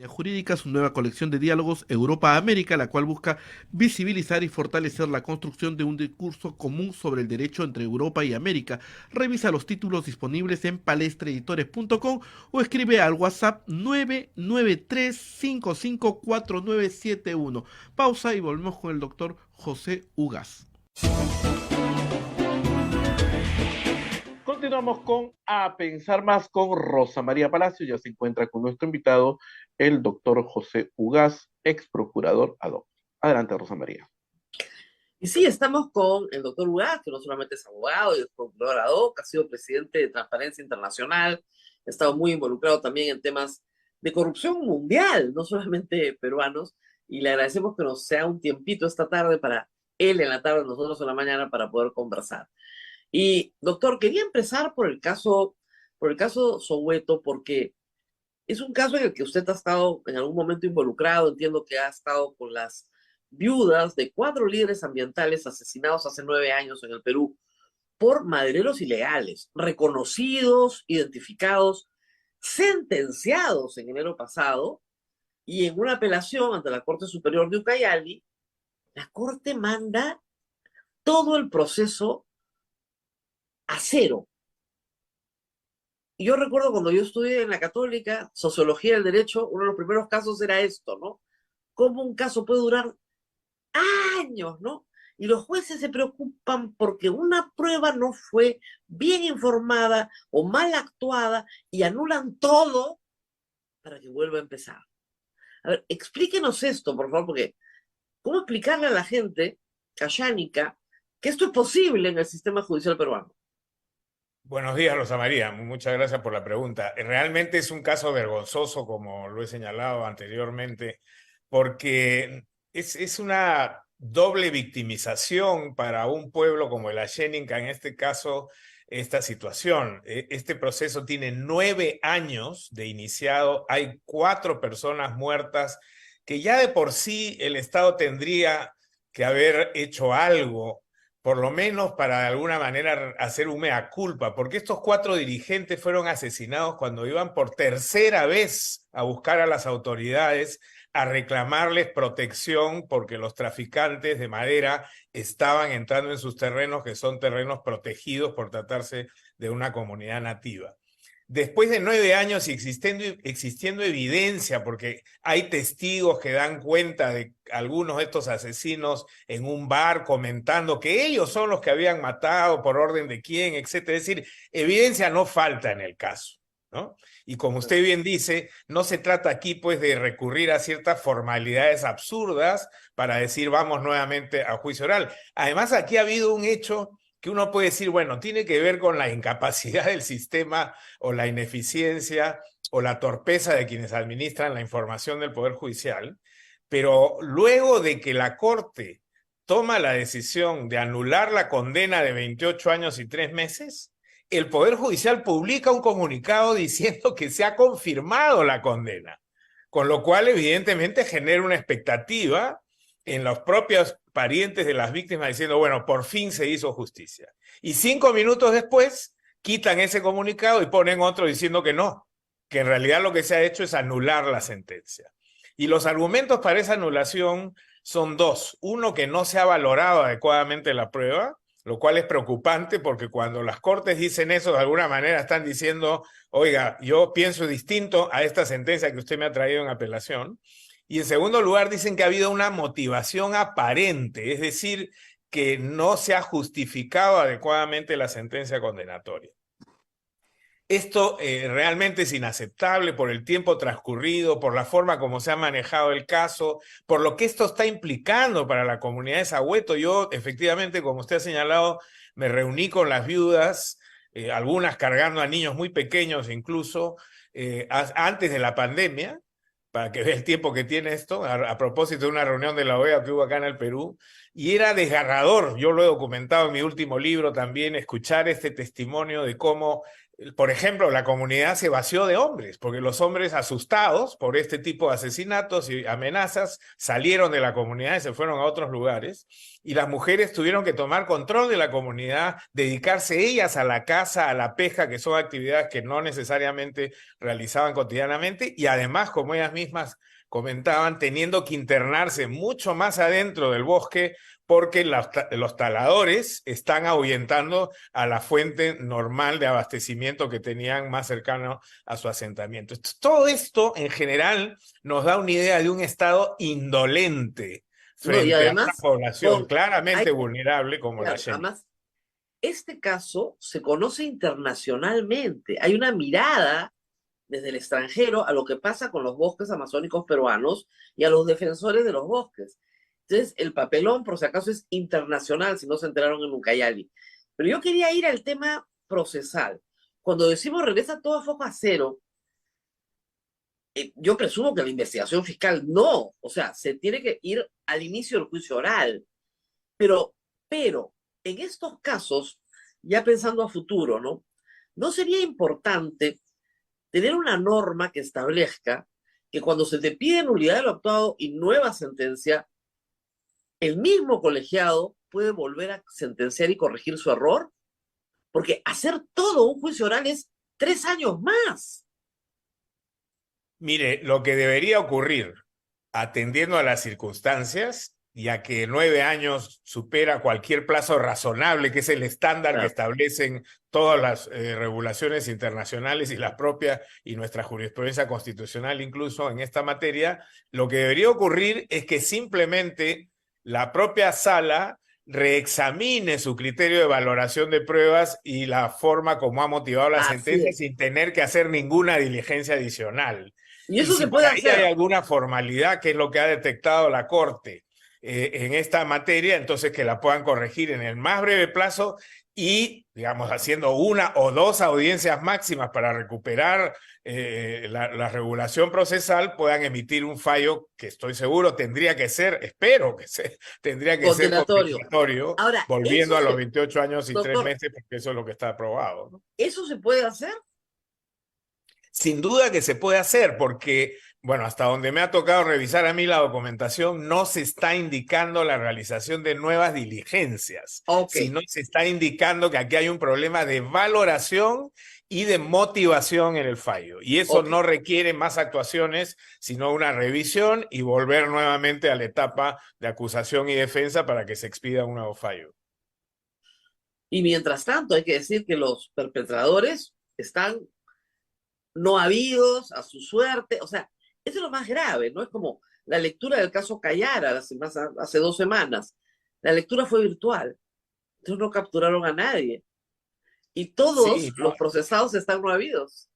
Jurídica, su nueva colección de diálogos Europa-América, la cual busca visibilizar y fortalecer la construcción de un discurso común sobre el derecho entre Europa y América. Revisa los títulos disponibles en palestraeditores.com o escribe al WhatsApp 993554971. Pausa y volvemos con el doctor José Ugaz. Continuamos con A Pensar Más con Rosa María Palacio. Ya se encuentra con nuestro invitado, el doctor José Ugaz, ex procurador ad hoc. Adelante, Rosa María. Y sí, estamos con el doctor Ugaz, que no solamente es abogado y es procurador ad hoc, ha sido presidente de Transparencia Internacional, ha estado muy involucrado también en temas de corrupción mundial, no solamente peruanos, y le agradecemos que nos sea un tiempito esta tarde para él en la tarde, nosotros en la mañana, para poder conversar. Y, doctor, quería empezar por el caso Soweto, porque es un caso en el que usted ha estado en algún momento involucrado. Entiendo que ha estado con las viudas de 4 líderes ambientales asesinados hace 9 años en el Perú por madereros ilegales, reconocidos, identificados, sentenciados en enero pasado, y en una apelación ante la Corte Superior de Ucayali, la Corte manda todo el proceso a cero. Y yo recuerdo cuando yo estudié en la Católica, Sociología del Derecho, uno de los primeros casos era esto, ¿no? Cómo un caso puede durar años, ¿no? Y los jueces se preocupan porque una prueba no fue bien informada o mal actuada y anulan todo para que vuelva a empezar. A ver, explíquenos esto, por favor, porque ¿cómo explicarle a la gente callánica que esto es posible en el sistema judicial peruano? Buenos días, Rosa María. Muchas gracias por la pregunta. Realmente es un caso vergonzoso, como lo he señalado anteriormente, porque es una doble victimización para un pueblo como el Ashéninca, en este caso, esta situación. Este proceso tiene 9 años de iniciado, hay 4 personas muertas que ya de por sí el Estado tendría que haber hecho algo, por lo menos para de alguna manera hacer un mea culpa, porque estos 4 dirigentes fueron asesinados cuando iban por tercera vez a buscar a las autoridades, a reclamarles protección, porque los traficantes de madera estaban entrando en sus terrenos, que son terrenos protegidos por tratarse de una comunidad nativa. Después de 9 años y existiendo evidencia, porque hay testigos que dan cuenta de algunos de estos asesinos en un bar comentando que ellos son los que habían matado, por orden de quién, etcétera. Es decir, evidencia no falta en el caso, ¿no? Y como usted bien dice, no se trata aquí pues de recurrir a ciertas formalidades absurdas para decir vamos nuevamente a juicio oral. Además, aquí ha habido un hecho que uno puede decir, bueno, tiene que ver con la incapacidad del sistema o la ineficiencia o la torpeza de quienes administran la información del Poder Judicial, pero luego de que la Corte toma la decisión de anular la condena de 28 años y 3 meses, el Poder Judicial publica un comunicado diciendo que se ha confirmado la condena, con lo cual evidentemente genera una expectativa en los propios parientes de las víctimas diciendo, bueno, por fin se hizo justicia. Y 5 minutos después quitan ese comunicado y ponen otro diciendo que no, que en realidad lo que se ha hecho es anular la sentencia. Y los argumentos para esa anulación son 2. Uno, que no se ha valorado adecuadamente la prueba, lo cual es preocupante porque cuando las cortes dicen eso, de alguna manera están diciendo, oiga, yo pienso distinto a esta sentencia que usted me ha traído en apelación. Y en segundo lugar, dicen que ha habido una motivación aparente, es decir, que no se ha justificado adecuadamente la sentencia condenatoria. Esto realmente es inaceptable por el tiempo transcurrido, por la forma como se ha manejado el caso, por lo que esto está implicando para la comunidad de Sahueto. Yo, efectivamente, como usted ha señalado, me reuní con las viudas, algunas cargando a niños muy pequeños incluso, antes de la pandemia, para que vea el tiempo que tiene esto, a propósito de una reunión de la OEA que hubo acá en el Perú, y era desgarrador, yo lo he documentado en mi último libro también, escuchar este testimonio de cómo, por ejemplo, la comunidad se vació de hombres, porque los hombres asustados por este tipo de asesinatos y amenazas salieron de la comunidad y se fueron a otros lugares, y las mujeres tuvieron que tomar control de la comunidad, dedicarse ellas a la caza, a la pesca, que son actividades que no necesariamente realizaban cotidianamente, y además, como ellas mismas comentaban, teniendo que internarse mucho más adentro del bosque porque los taladores están ahuyentando a la fuente normal de abastecimiento que tenían más cercano a su asentamiento. Todo esto, en general, nos da una idea de un Estado indolente frente a una población claramente vulnerable como la Shem. Además, este caso se conoce internacionalmente. Hay una mirada desde el extranjero a lo que pasa con los bosques amazónicos peruanos y a los defensores de los bosques. Entonces, el papelón, por si acaso, es internacional, si no se enteraron en Ucayali. Pero yo quería ir al tema procesal. Cuando decimos regresa todo a foco a cero, yo presumo que la investigación fiscal no. O sea, se tiene que ir al inicio del juicio oral. Pero en estos casos, ya pensando a futuro, ¿no? ¿No sería importante tener una norma que establezca que cuando se te pide nulidad de lo actuado y nueva sentencia, el mismo colegiado puede volver a sentenciar y corregir su error? Porque hacer todo un juicio oral es 3 años más. Mire, lo que debería ocurrir, atendiendo a las circunstancias, ya que 9 años supera cualquier plazo razonable, que es el estándar que establecen todas las regulaciones internacionales y las propias y nuestra jurisprudencia constitucional incluso en esta materia, lo que debería ocurrir es que simplemente la propia sala reexamine su criterio de valoración de pruebas y la forma como ha motivado la sentencia sin tener que hacer ninguna diligencia adicional. Y eso se puede hacer. Hay alguna formalidad, que es lo que ha detectado la Corte en esta materia, entonces que la puedan corregir en el más breve plazo y, digamos, haciendo 1 o 2 audiencias máximas para recuperar la regulación procesal, puedan emitir un fallo que estoy seguro tendría que ser, espero que tendría que ser condenatorio, ahora, volviendo a los 28 años y 3 meses, porque eso es lo que está aprobado, ¿no? ¿Eso se puede hacer? sin duda que se puede hacer, porque, bueno, hasta donde me ha tocado revisar a mí la documentación, no se está indicando la realización de nuevas diligencias, Ok, sino se está indicando que aquí hay un problema de valoración y de motivación en el fallo. Y eso ok. no requiere más actuaciones, sino una revisión y volver nuevamente a la etapa de acusación y defensa para que se expida un nuevo fallo. Y mientras tanto, hay que decir que los perpetradores están no habidos, a su suerte. O sea, eso es lo más grave, ¿no? Es como la lectura del caso Callara hace 2 semanas. La lectura fue virtual. Entonces no capturaron a nadie. Y Sí, todos no, los procesados están no habidos.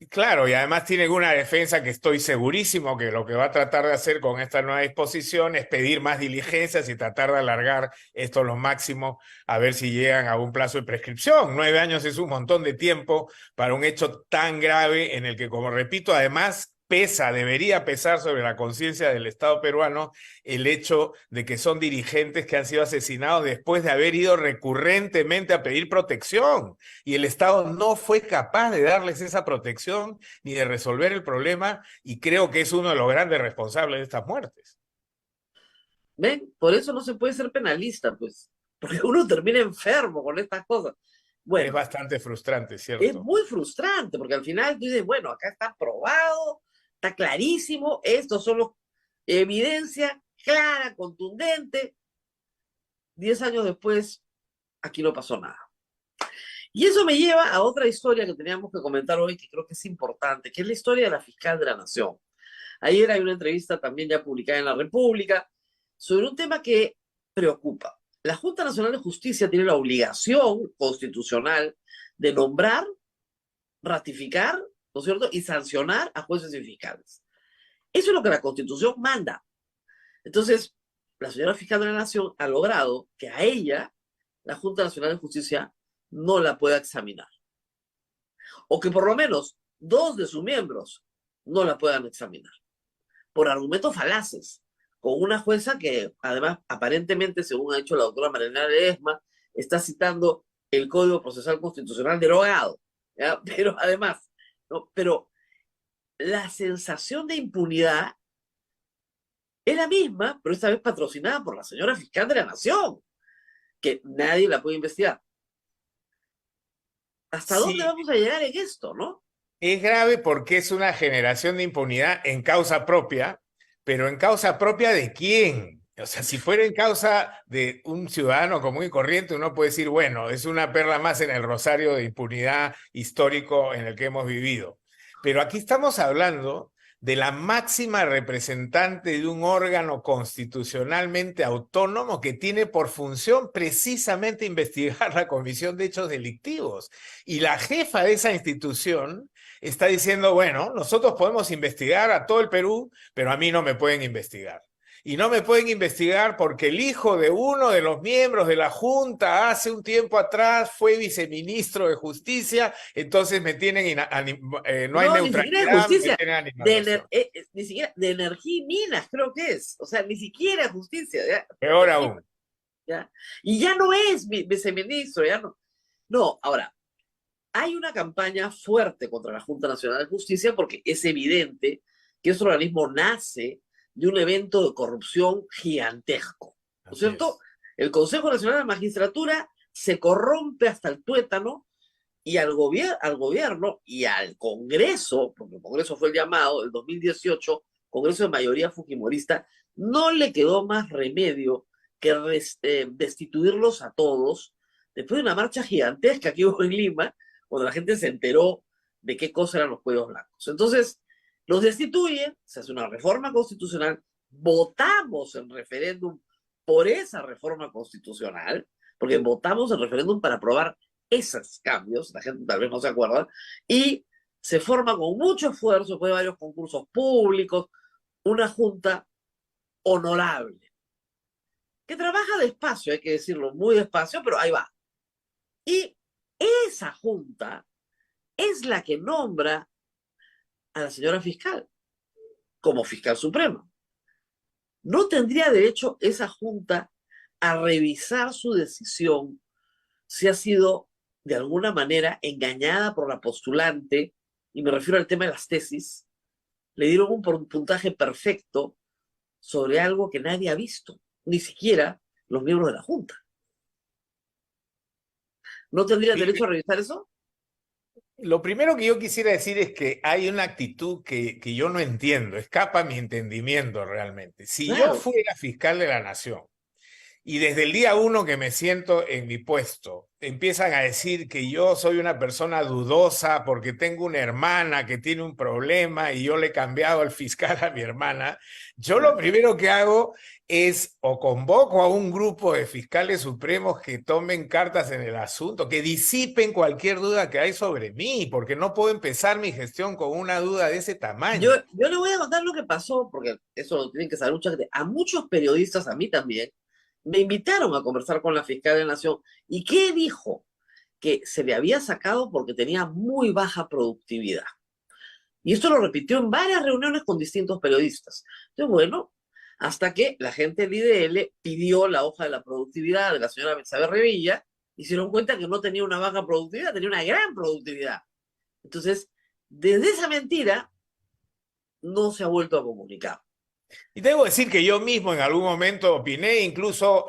claro, y además tienen una defensa que estoy segurísimo que lo que va a tratar de hacer con esta nueva disposición es pedir más diligencias y tratar de alargar esto lo máximo a ver si llegan a un plazo de prescripción. 9 años es un montón de tiempo para un hecho tan grave en el que, como repito, además debería pesar sobre la conciencia del Estado peruano el hecho de que son dirigentes que han sido asesinados después de haber ido recurrentemente a pedir protección. Y el Estado no fue capaz de darles esa protección ni de resolver el problema, y creo que es uno de los grandes responsables de estas muertes. ¿Ven? Por eso no se puede ser penalista, pues. Porque uno termina enfermo con estas cosas. Es Bueno, bastante frustrante, es ¿cierto? muy frustrante, porque al final tú dices, bueno, acá está probado, está clarísimo, estos son los evidencia clara, contundente. 10 años después, aquí no pasó nada. Y eso me lleva a otra historia que teníamos que comentar hoy, que creo que es importante, que es la historia de la fiscal de la Nación. Ayer hay una entrevista también ya publicada en La República sobre un tema que preocupa. La Junta Nacional de Justicia tiene la obligación constitucional de nombrar, ratificar, ¿no es cierto?, y sancionar a jueces y fiscales. Eso es lo que la Constitución manda. Entonces, la señora fiscal de la Nación ha logrado que a ella, la Junta Nacional de Justicia, no la pueda examinar. O que por lo menos 2 de sus miembros no la puedan examinar. Por argumentos falaces, con una jueza que, además, aparentemente, según ha dicho la doctora Marilena Ledesma, está citando el Código Procesal Constitucional derogado, ¿ya? Pero además, ¿no? Pero la sensación de impunidad es la misma, pero esta vez patrocinada por la señora fiscal de la Nación, que nadie la puede investigar. ¿Hasta dónde Sí, vamos a llegar en esto, no? es grave porque es una generación de impunidad en causa propia, pero ¿en causa propia de quién? O sea, si fuera en causa de un ciudadano común y corriente, uno puede decir, bueno, es una perla más en el rosario de impunidad histórico en el que hemos vivido. Pero aquí estamos hablando de la máxima representante de un órgano constitucionalmente autónomo que tiene por función precisamente investigar la comisión de hechos delictivos. Y la jefa de esa institución está diciendo, bueno, nosotros podemos investigar a todo el Perú, pero a mí no me pueden investigar. Y no me pueden investigar porque el hijo de uno de los miembros de la Junta hace un tiempo atrás fue viceministro de Justicia, entonces me tienen, no hay No, ni siquiera de neutralidad, me justicia, tienen animadversión. ni siquiera de energía y minas, creo que es. O sea, ni siquiera justicia. ¿Ya? Peor aún. ¿Ya? Y ya no es viceministro, ya no. No, ahora, hay una campaña fuerte contra la Junta Nacional de Justicia porque es evidente que ese organismo nace de un evento de corrupción gigantesco, ¿no es Así cierto? es. El Consejo Nacional de Magistratura se corrompe hasta el tuétano y al gobierno y al Congreso, porque el Congreso fue el llamado, el 2018, Congreso de mayoría fujimorista, no le quedó más remedio que destituirlos a todos después de una marcha gigantesca que hubo en Lima, cuando la gente se enteró de qué cosa eran los cuellos blancos. Entonces, los destituyen, se hace una reforma constitucional, votamos en referéndum por esa reforma constitucional, porque votamos en referéndum para aprobar esos cambios, la gente tal vez no se acuerda, y se forma con mucho esfuerzo, después de varios concursos públicos, una junta honorable, que trabaja despacio, hay que decirlo, muy despacio, pero ahí va. Y esa junta es la que nombra a la señora fiscal como fiscal suprema. ¿No tendría derecho esa junta a revisar su decisión si ha sido de alguna manera engañada por la postulante y me refiero al tema de las tesis, le dieron un puntaje perfecto sobre algo que nadie ha visto, ni siquiera los miembros de la Junta. ¿No tendría derecho a revisar eso? Lo primero que yo quisiera decir es que hay una actitud que yo no entiendo, escapa a mi entendimiento realmente. Si Claro. yo fuera fiscal de la Nación y desde el día 1 que me siento en mi puesto, empiezan a decir que yo soy una persona dudosa porque tengo una hermana que tiene un problema y yo le he cambiado al fiscal a mi hermana, yo lo primero que hago es o convoco a un grupo de fiscales supremos que tomen cartas en el asunto, que disipen cualquier duda que hay sobre mí, porque no puedo empezar mi gestión con una duda de ese tamaño. Yo le voy a contar lo que pasó, porque eso lo tienen que saber mucha gente. A muchos periodistas, a mí también, me invitaron a conversar con la fiscal de la Nación. ¿Y qué dijo? Que se le había sacado porque tenía muy baja productividad. Y esto lo repitió en varias reuniones con distintos periodistas. Entonces, bueno, hasta que la gente del IDL pidió la hoja de la productividad de la señora Betsabe Revilla y se dieron cuenta que no tenía una baja productividad, tenía una gran productividad. Entonces, desde esa mentira, no se ha vuelto a comunicar. Y debo decir que yo mismo en algún momento opiné, incluso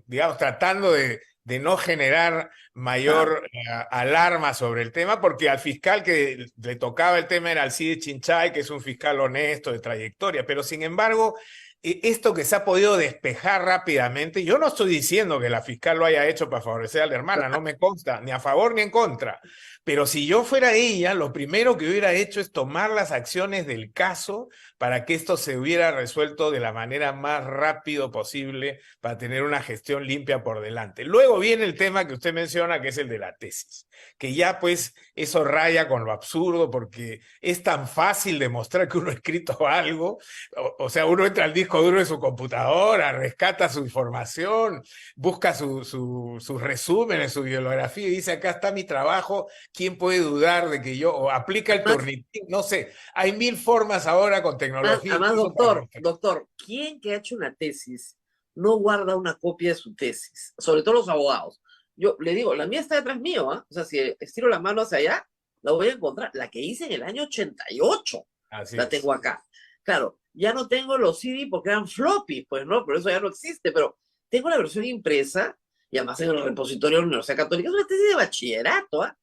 digamos, tratando de no generar mayor alarma sobre el tema, porque al fiscal que le tocaba el tema era Alcides Chinchay, que es un fiscal honesto, de trayectoria, pero sin embargo, esto que se ha podido despejar rápidamente, yo no estoy diciendo que la fiscal lo haya hecho para favorecer a la hermana, no me consta, ni a favor ni en contra, pero si yo fuera ella, lo primero que hubiera hecho es tomar las acciones del caso para que esto se hubiera resuelto de la manera más rápido posible para tener una gestión limpia por delante. Luego viene el tema que usted menciona, que es el de la tesis, que ya pues eso raya con lo absurdo porque es tan fácil demostrar que uno ha escrito algo, o sea, uno entra al disco duro de su computadora, rescata su información, busca sus resúmenes, su bibliografía y dice, acá está mi trabajo, ¿quién puede dudar de que yo, o aplica el Turnitin? No sé, hay mil formas ahora con tecnología. Además, doctor, ¿quién que ha hecho una tesis no guarda una copia de su tesis? Sobre todo los abogados. Yo le digo, la mía está detrás mío, ¿eh? O sea, si estiro la mano hacia allá, la voy a encontrar. La que hice en el año 88, la tengo acá. Claro, ya no tengo los CD porque eran floppy, pues no, pero eso ya no existe, pero tengo la versión impresa y además en el repositorio de la Universidad Católica. Es una tesis de bachillerato, ¿ah?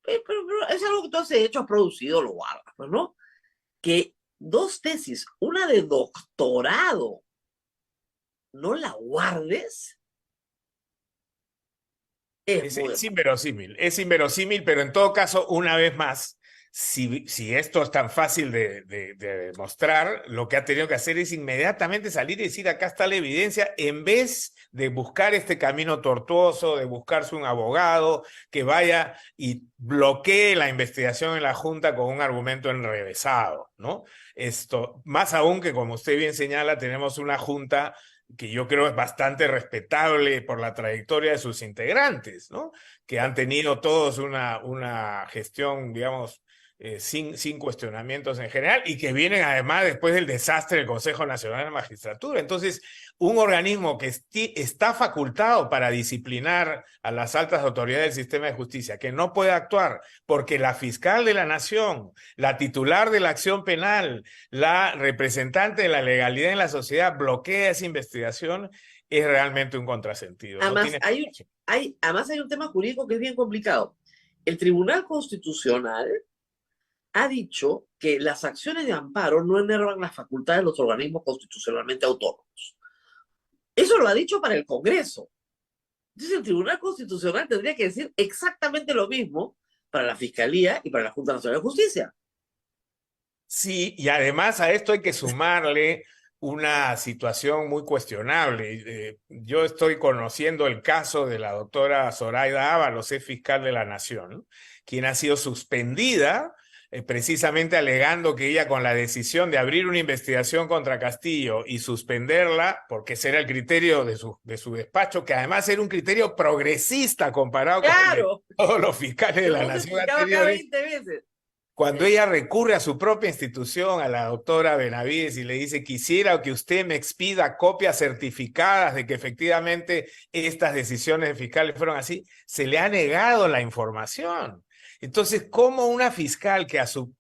Pero es algo que tú has hecho, has producido, lo guardas, pues no. Que 2 tesis, una de doctorado, no la guardes. Es inverosímil, pero en todo caso, una vez más, si esto es tan fácil de demostrar, lo que ha tenido que hacer es inmediatamente salir y decir, acá está la evidencia, en vez de buscar este camino tortuoso, de buscarse un abogado que vaya y bloquee la investigación en la Junta con un argumento enrevesado, ¿no? Esto, más aún que, como usted bien señala, tenemos una Junta que yo creo es bastante respetable por la trayectoria de sus integrantes, ¿no? Que han tenido todos una gestión, digamos, sin cuestionamientos en general, y que vienen además después del desastre del Consejo Nacional de Magistratura. Entonces, un organismo que está facultado para disciplinar a las altas autoridades del sistema de justicia, que no puede actuar porque la fiscal de la Nación, la titular de la acción penal, la representante de la legalidad en la sociedad bloquea esa investigación, es realmente un contrasentido. Además, no además hay un tema jurídico que es bien complicado. El Tribunal Constitucional ha dicho que las acciones de amparo no enervan las facultades de los organismos constitucionalmente autónomos. Eso lo ha dicho para el Congreso. Entonces el Tribunal Constitucional tendría que decir exactamente lo mismo para la Fiscalía y para la Junta Nacional de Justicia. Sí, y además a esto hay que sumarle una situación muy cuestionable. Yo estoy conociendo el caso de la doctora Zoraida Ábalos, es fiscal de la Nación, quien ha sido suspendida precisamente alegando que ella, con la decisión de abrir una investigación contra Castillo y suspenderla, porque ese era el criterio de su despacho, que además era un criterio progresista comparado con el de todos los fiscales de la Nación anteriores. 20 veces. Cuando ella recurre a su propia institución, a la doctora Benavides, y le dice, quisiera que usted me expida copias certificadas de que efectivamente estas decisiones fiscales fueron así, se le ha negado la información. Entonces, ¿cómo una fiscal que a su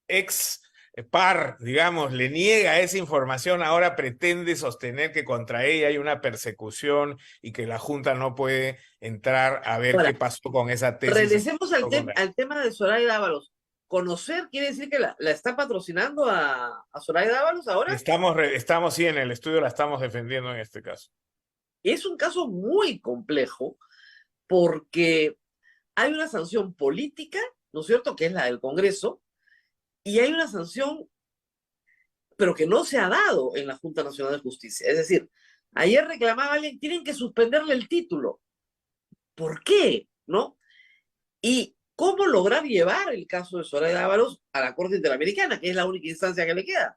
ex par, digamos, le niega esa información, ahora pretende sostener que contra ella hay una persecución y que la Junta no puede entrar a ver qué Ahora, pasó con esa tesis? regresemos al tema de Zoraida Ábalos. ¿Conocer quiere decir que la está patrocinando a Zoraida Ábalos ahora? Estamos, sí, en el estudio la estamos defendiendo en este caso. Es un caso muy complejo porque hay una sanción política, ¿no es cierto?, que es la del Congreso, y hay una sanción, pero que no se ha dado en la Junta Nacional de Justicia. Es decir, ayer reclamaba alguien, tienen que suspenderle el título. ¿Por qué? ¿No? Y cómo lograr llevar el caso de Zoraida Ábalos a la Corte Interamericana, que es la única instancia que le queda.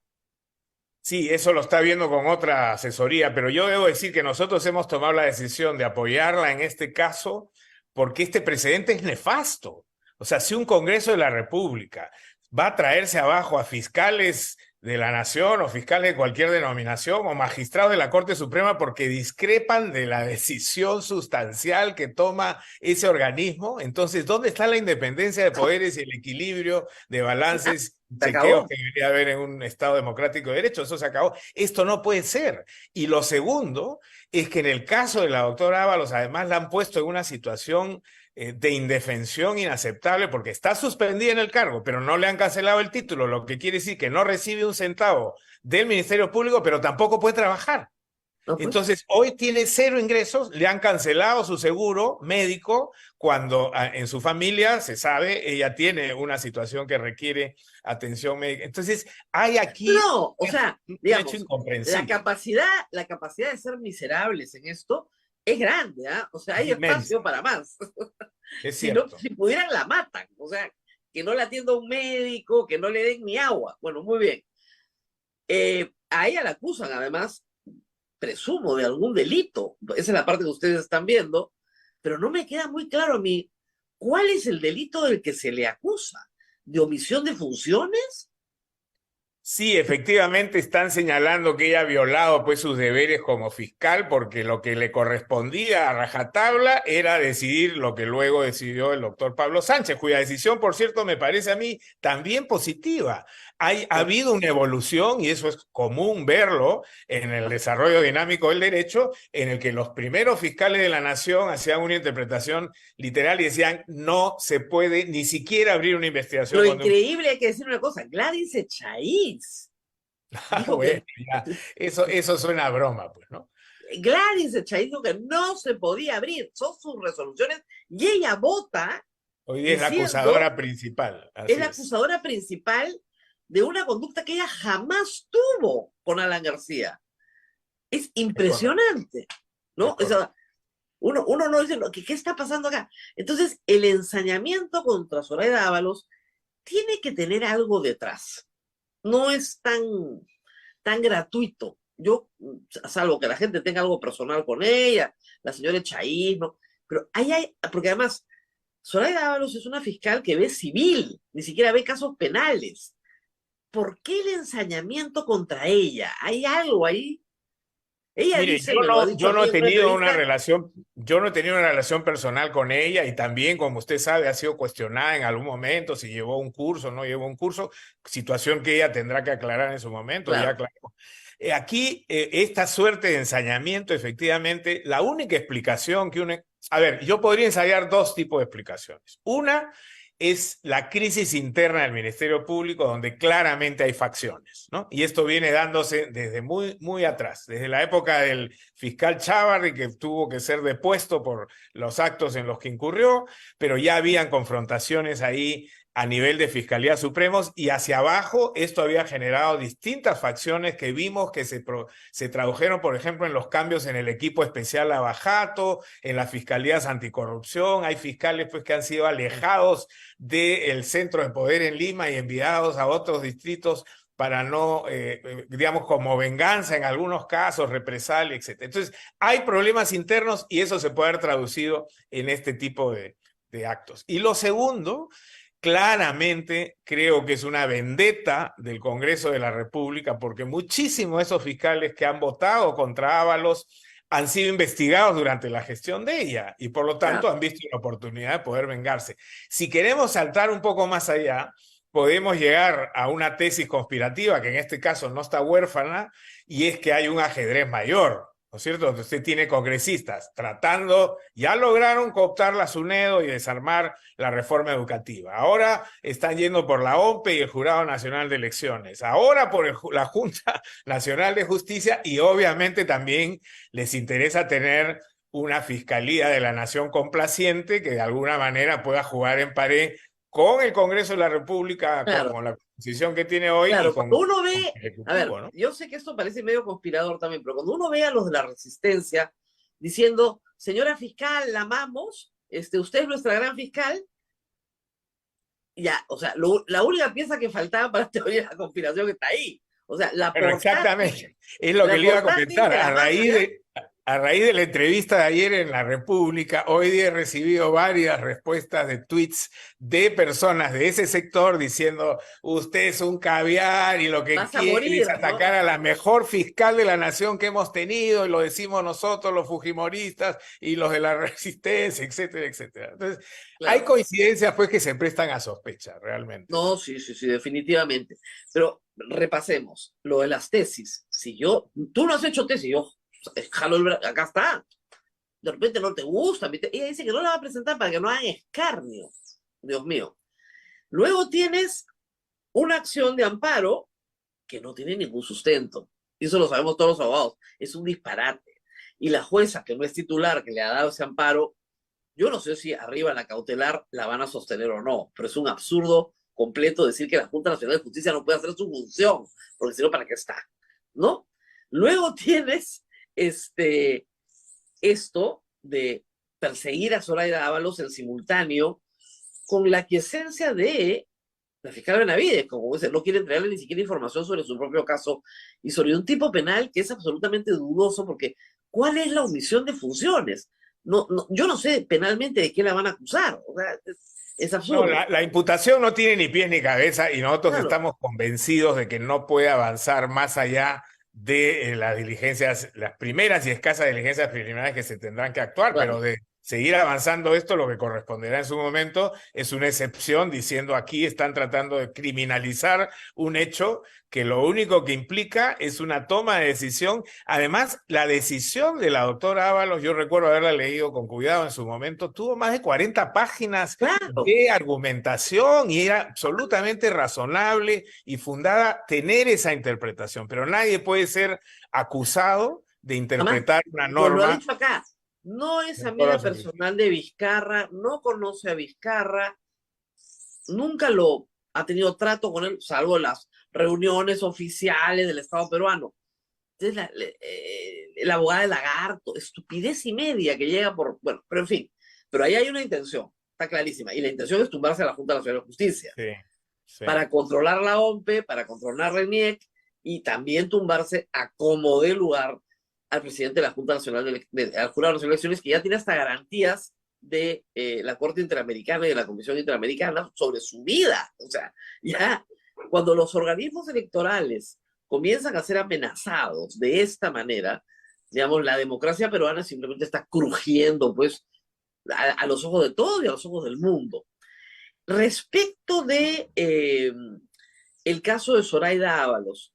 Sí, eso lo está viendo con otra asesoría, pero yo debo decir que nosotros hemos tomado la decisión de apoyarla en este caso porque este precedente es nefasto. O sea, si un Congreso de la República va a traerse abajo a fiscales de la Nación o fiscales de cualquier denominación o magistrados de la Corte Suprema porque discrepan de la decisión sustancial que toma ese organismo, entonces, ¿dónde está la independencia de poderes y el equilibrio de balances? Chequeos que debería haber en un Estado democrático de derecho? Eso se acabó. Esto no puede ser. Y lo segundo es que en el caso de la doctora Ábalos, además la han puesto en una situación de indefensión inaceptable porque está suspendida en el cargo, pero no le han cancelado el título, lo que quiere decir que no recibe un centavo del Ministerio Público, pero tampoco puede trabajar. No, pues. Entonces, hoy tiene 0 ingresos, le han cancelado su seguro médico cuando en su familia, se sabe, ella tiene una situación que requiere atención médica. Entonces, hay aquí no, o sea, digamos, hecho incomprensible. La capacidad de ser miserables en esto es grande, ¿ah? O sea, hay espacio para más. Es si, cierto. si pudieran, la matan. O sea, que no la atienda un médico, que no le den ni agua. Bueno, muy bien. A ella la acusan, además, presumo, de algún delito. Esa es la parte que ustedes están viendo, pero no me queda muy claro a mí cuál es el delito del que se le acusa. ¿De omisión de funciones? Sí, efectivamente están señalando que ella ha violado pues sus deberes como fiscal porque lo que le correspondía a rajatabla era decidir lo que luego decidió el doctor Pablo Sánchez, cuya decisión, por cierto, me parece a mí también positiva. Ha habido una evolución, y eso es común verlo en el desarrollo dinámico del derecho, en el que los primeros fiscales de la nación hacían una interpretación literal y decían no se puede ni siquiera abrir una investigación. Lo increíble, hay que decir una cosa, Gladys Echaíz. Bueno, ya, eso suena a broma, pues, ¿no? Gladys Echaíz dijo que no se podía abrir, son sus resoluciones, y ella vota. Hoy día es la acusadora principal. Es la acusadora principal de una conducta que ella jamás tuvo con Alan García. Es impresionante, ¿no? O sea, uno no dice, ¿qué está pasando acá? Entonces, el ensañamiento contra Zoraida Ábalos tiene que tener algo detrás. No es tan gratuito. Yo, salvo que la gente tenga algo personal con ella, la señora Echaíz, ¿no? Pero porque además, Zoraida Ábalos es una fiscal que ve civil, ni siquiera ve casos penales. ¿Por qué el ensañamiento contra ella? ¿Hay algo ahí? Ella Mire, dice, yo no he tenido una relación personal con ella y también, como usted sabe, ha sido cuestionada en algún momento si llevó un curso, no llevó un curso, situación que ella tendrá que aclarar en su momento. Claro. Ya aclaró. Aquí, esta suerte de ensañamiento, efectivamente, la única explicación que uno... A ver, yo podría ensayar 2 tipos de explicaciones. Una es la crisis interna del Ministerio Público, donde claramente hay facciones, ¿no? Y esto viene dándose desde muy atrás, desde la época del fiscal Chávarri, que tuvo que ser depuesto por los actos en los que incurrió, pero ya habían confrontaciones ahí a nivel de Fiscalía Supremos, y hacia abajo esto había generado distintas facciones que vimos que se tradujeron, por ejemplo, en los cambios en el equipo especial Lavajato, en las fiscalías anticorrupción. Hay fiscales pues que han sido alejados del centro de poder en Lima y enviados a otros distritos para no, digamos, como venganza en algunos casos, represalia, etc. Entonces, hay problemas internos y eso se puede haber traducido en este tipo de actos. Y lo segundo, claramente creo que es una vendetta del Congreso de la República, porque muchísimos de esos fiscales que han votado contra Ábalos han sido investigados durante la gestión de ella y por lo tanto Claro. han visto la oportunidad de poder vengarse. Si queremos saltar un poco más allá, podemos llegar a una tesis conspirativa que en este caso no está huérfana, y es que hay un ajedrez mayor, ¿no es cierto? Usted tiene congresistas tratando, ya lograron cooptar la SUNEDO y desarmar la reforma educativa. Ahora están yendo por la OMPE y el Jurado Nacional de Elecciones. Ahora por la Junta Nacional de Justicia, y obviamente también les interesa tener una Fiscalía de la Nación complaciente que de alguna manera pueda jugar en pared con el Congreso de la República, Claro. con la composición que tiene hoy, Claro, y con cuando uno con ve, el a ver, Ejecutivo, ¿no? yo sé que esto parece medio conspirador también, pero cuando uno ve a los de la resistencia diciendo, señora fiscal, la amamos, usted es nuestra gran fiscal, ya, o sea, la única pieza que faltaba para la teoría de la conspiración está ahí. O sea, la Pero portátil, exactamente, es lo la que le iba a portátil comentar. de la mafia. A raíz de la entrevista de ayer en La República, hoy día he recibido varias respuestas de tweets de personas de ese sector diciendo, usted es un caviar y lo que Vas a quiere morir, es ¿no? atacar a la mejor fiscal de la nación que hemos tenido, y lo decimos nosotros, los fujimoristas y los de la resistencia, etcétera, etcétera. Entonces, Claro. hay coincidencias pues que se prestan a sospecha, realmente. No, sí, sí, sí, definitivamente. Pero repasemos lo de las tesis. Si tú no has hecho tesis, yo jalo acá está. De repente no te gusta. Ella dice que no la va a presentar para que no hagan escarnio. Dios mío. Luego tienes una acción de amparo que no tiene ningún sustento. Y eso lo sabemos todos los abogados. Es un disparate. Y la jueza, que no es titular, que le ha dado ese amparo, yo no sé si arriba la cautelar la van a sostener o no, pero es un absurdo completo decir que la Junta Nacional de Justicia no puede hacer su función, porque si no, ¿para qué está? ¿No? Luego tienes esto de perseguir a Zoraida Ábalos en simultáneo con la aquiescencia de la fiscal Benavides, como dice, no quiere entregarle ni siquiera información sobre su propio caso y sobre un tipo penal que es absolutamente dudoso, porque ¿cuál es la omisión de funciones? No, yo no sé penalmente de qué la van a acusar. O sea, es absurdo. No, la imputación no tiene ni pies ni cabeza, y nosotros Claro. estamos convencidos de que no puede avanzar más allá de las diligencias, las primeras y escasas diligencias preliminares que se tendrán que actuar, Claro. pero de seguir avanzando esto, lo que corresponderá en su momento es una excepción, diciendo aquí están tratando de criminalizar un hecho que lo único que implica es una toma de decisión. Además, la decisión de la doctora Ábalos, yo recuerdo haberla leído con cuidado en su momento, tuvo más de 40 páginas Claro. de argumentación y era absolutamente razonable y fundada tener esa interpretación, pero nadie puede ser acusado de interpretar una Pues lo ha norma. dicho acá. No es En amiga todas sus- personal de Vizcarra, no conoce a Vizcarra, nunca lo ha tenido trato con él, salvo las reuniones oficiales del Estado peruano. Entonces, la abogada de Lagarto, estupidez y media que llega por. Bueno, pero en fin. Pero ahí hay una intención, está clarísima. Y la intención es tumbarse a la Junta Nacional de Justicia. Sí, sí. Para controlar la OMPE, para controlar la RENIEC y también tumbarse a como dé lugar al presidente de la Junta Nacional al Jurado Nacional de Elecciones, que ya tiene hasta garantías de la Corte Interamericana y de la Comisión Interamericana sobre su vida. O sea, ya cuando los organismos electorales comienzan a ser amenazados de esta manera, digamos, la democracia peruana simplemente está crujiendo, pues, a los ojos de todos y a los ojos del mundo. Respecto de el caso de Zoraida Ábalos,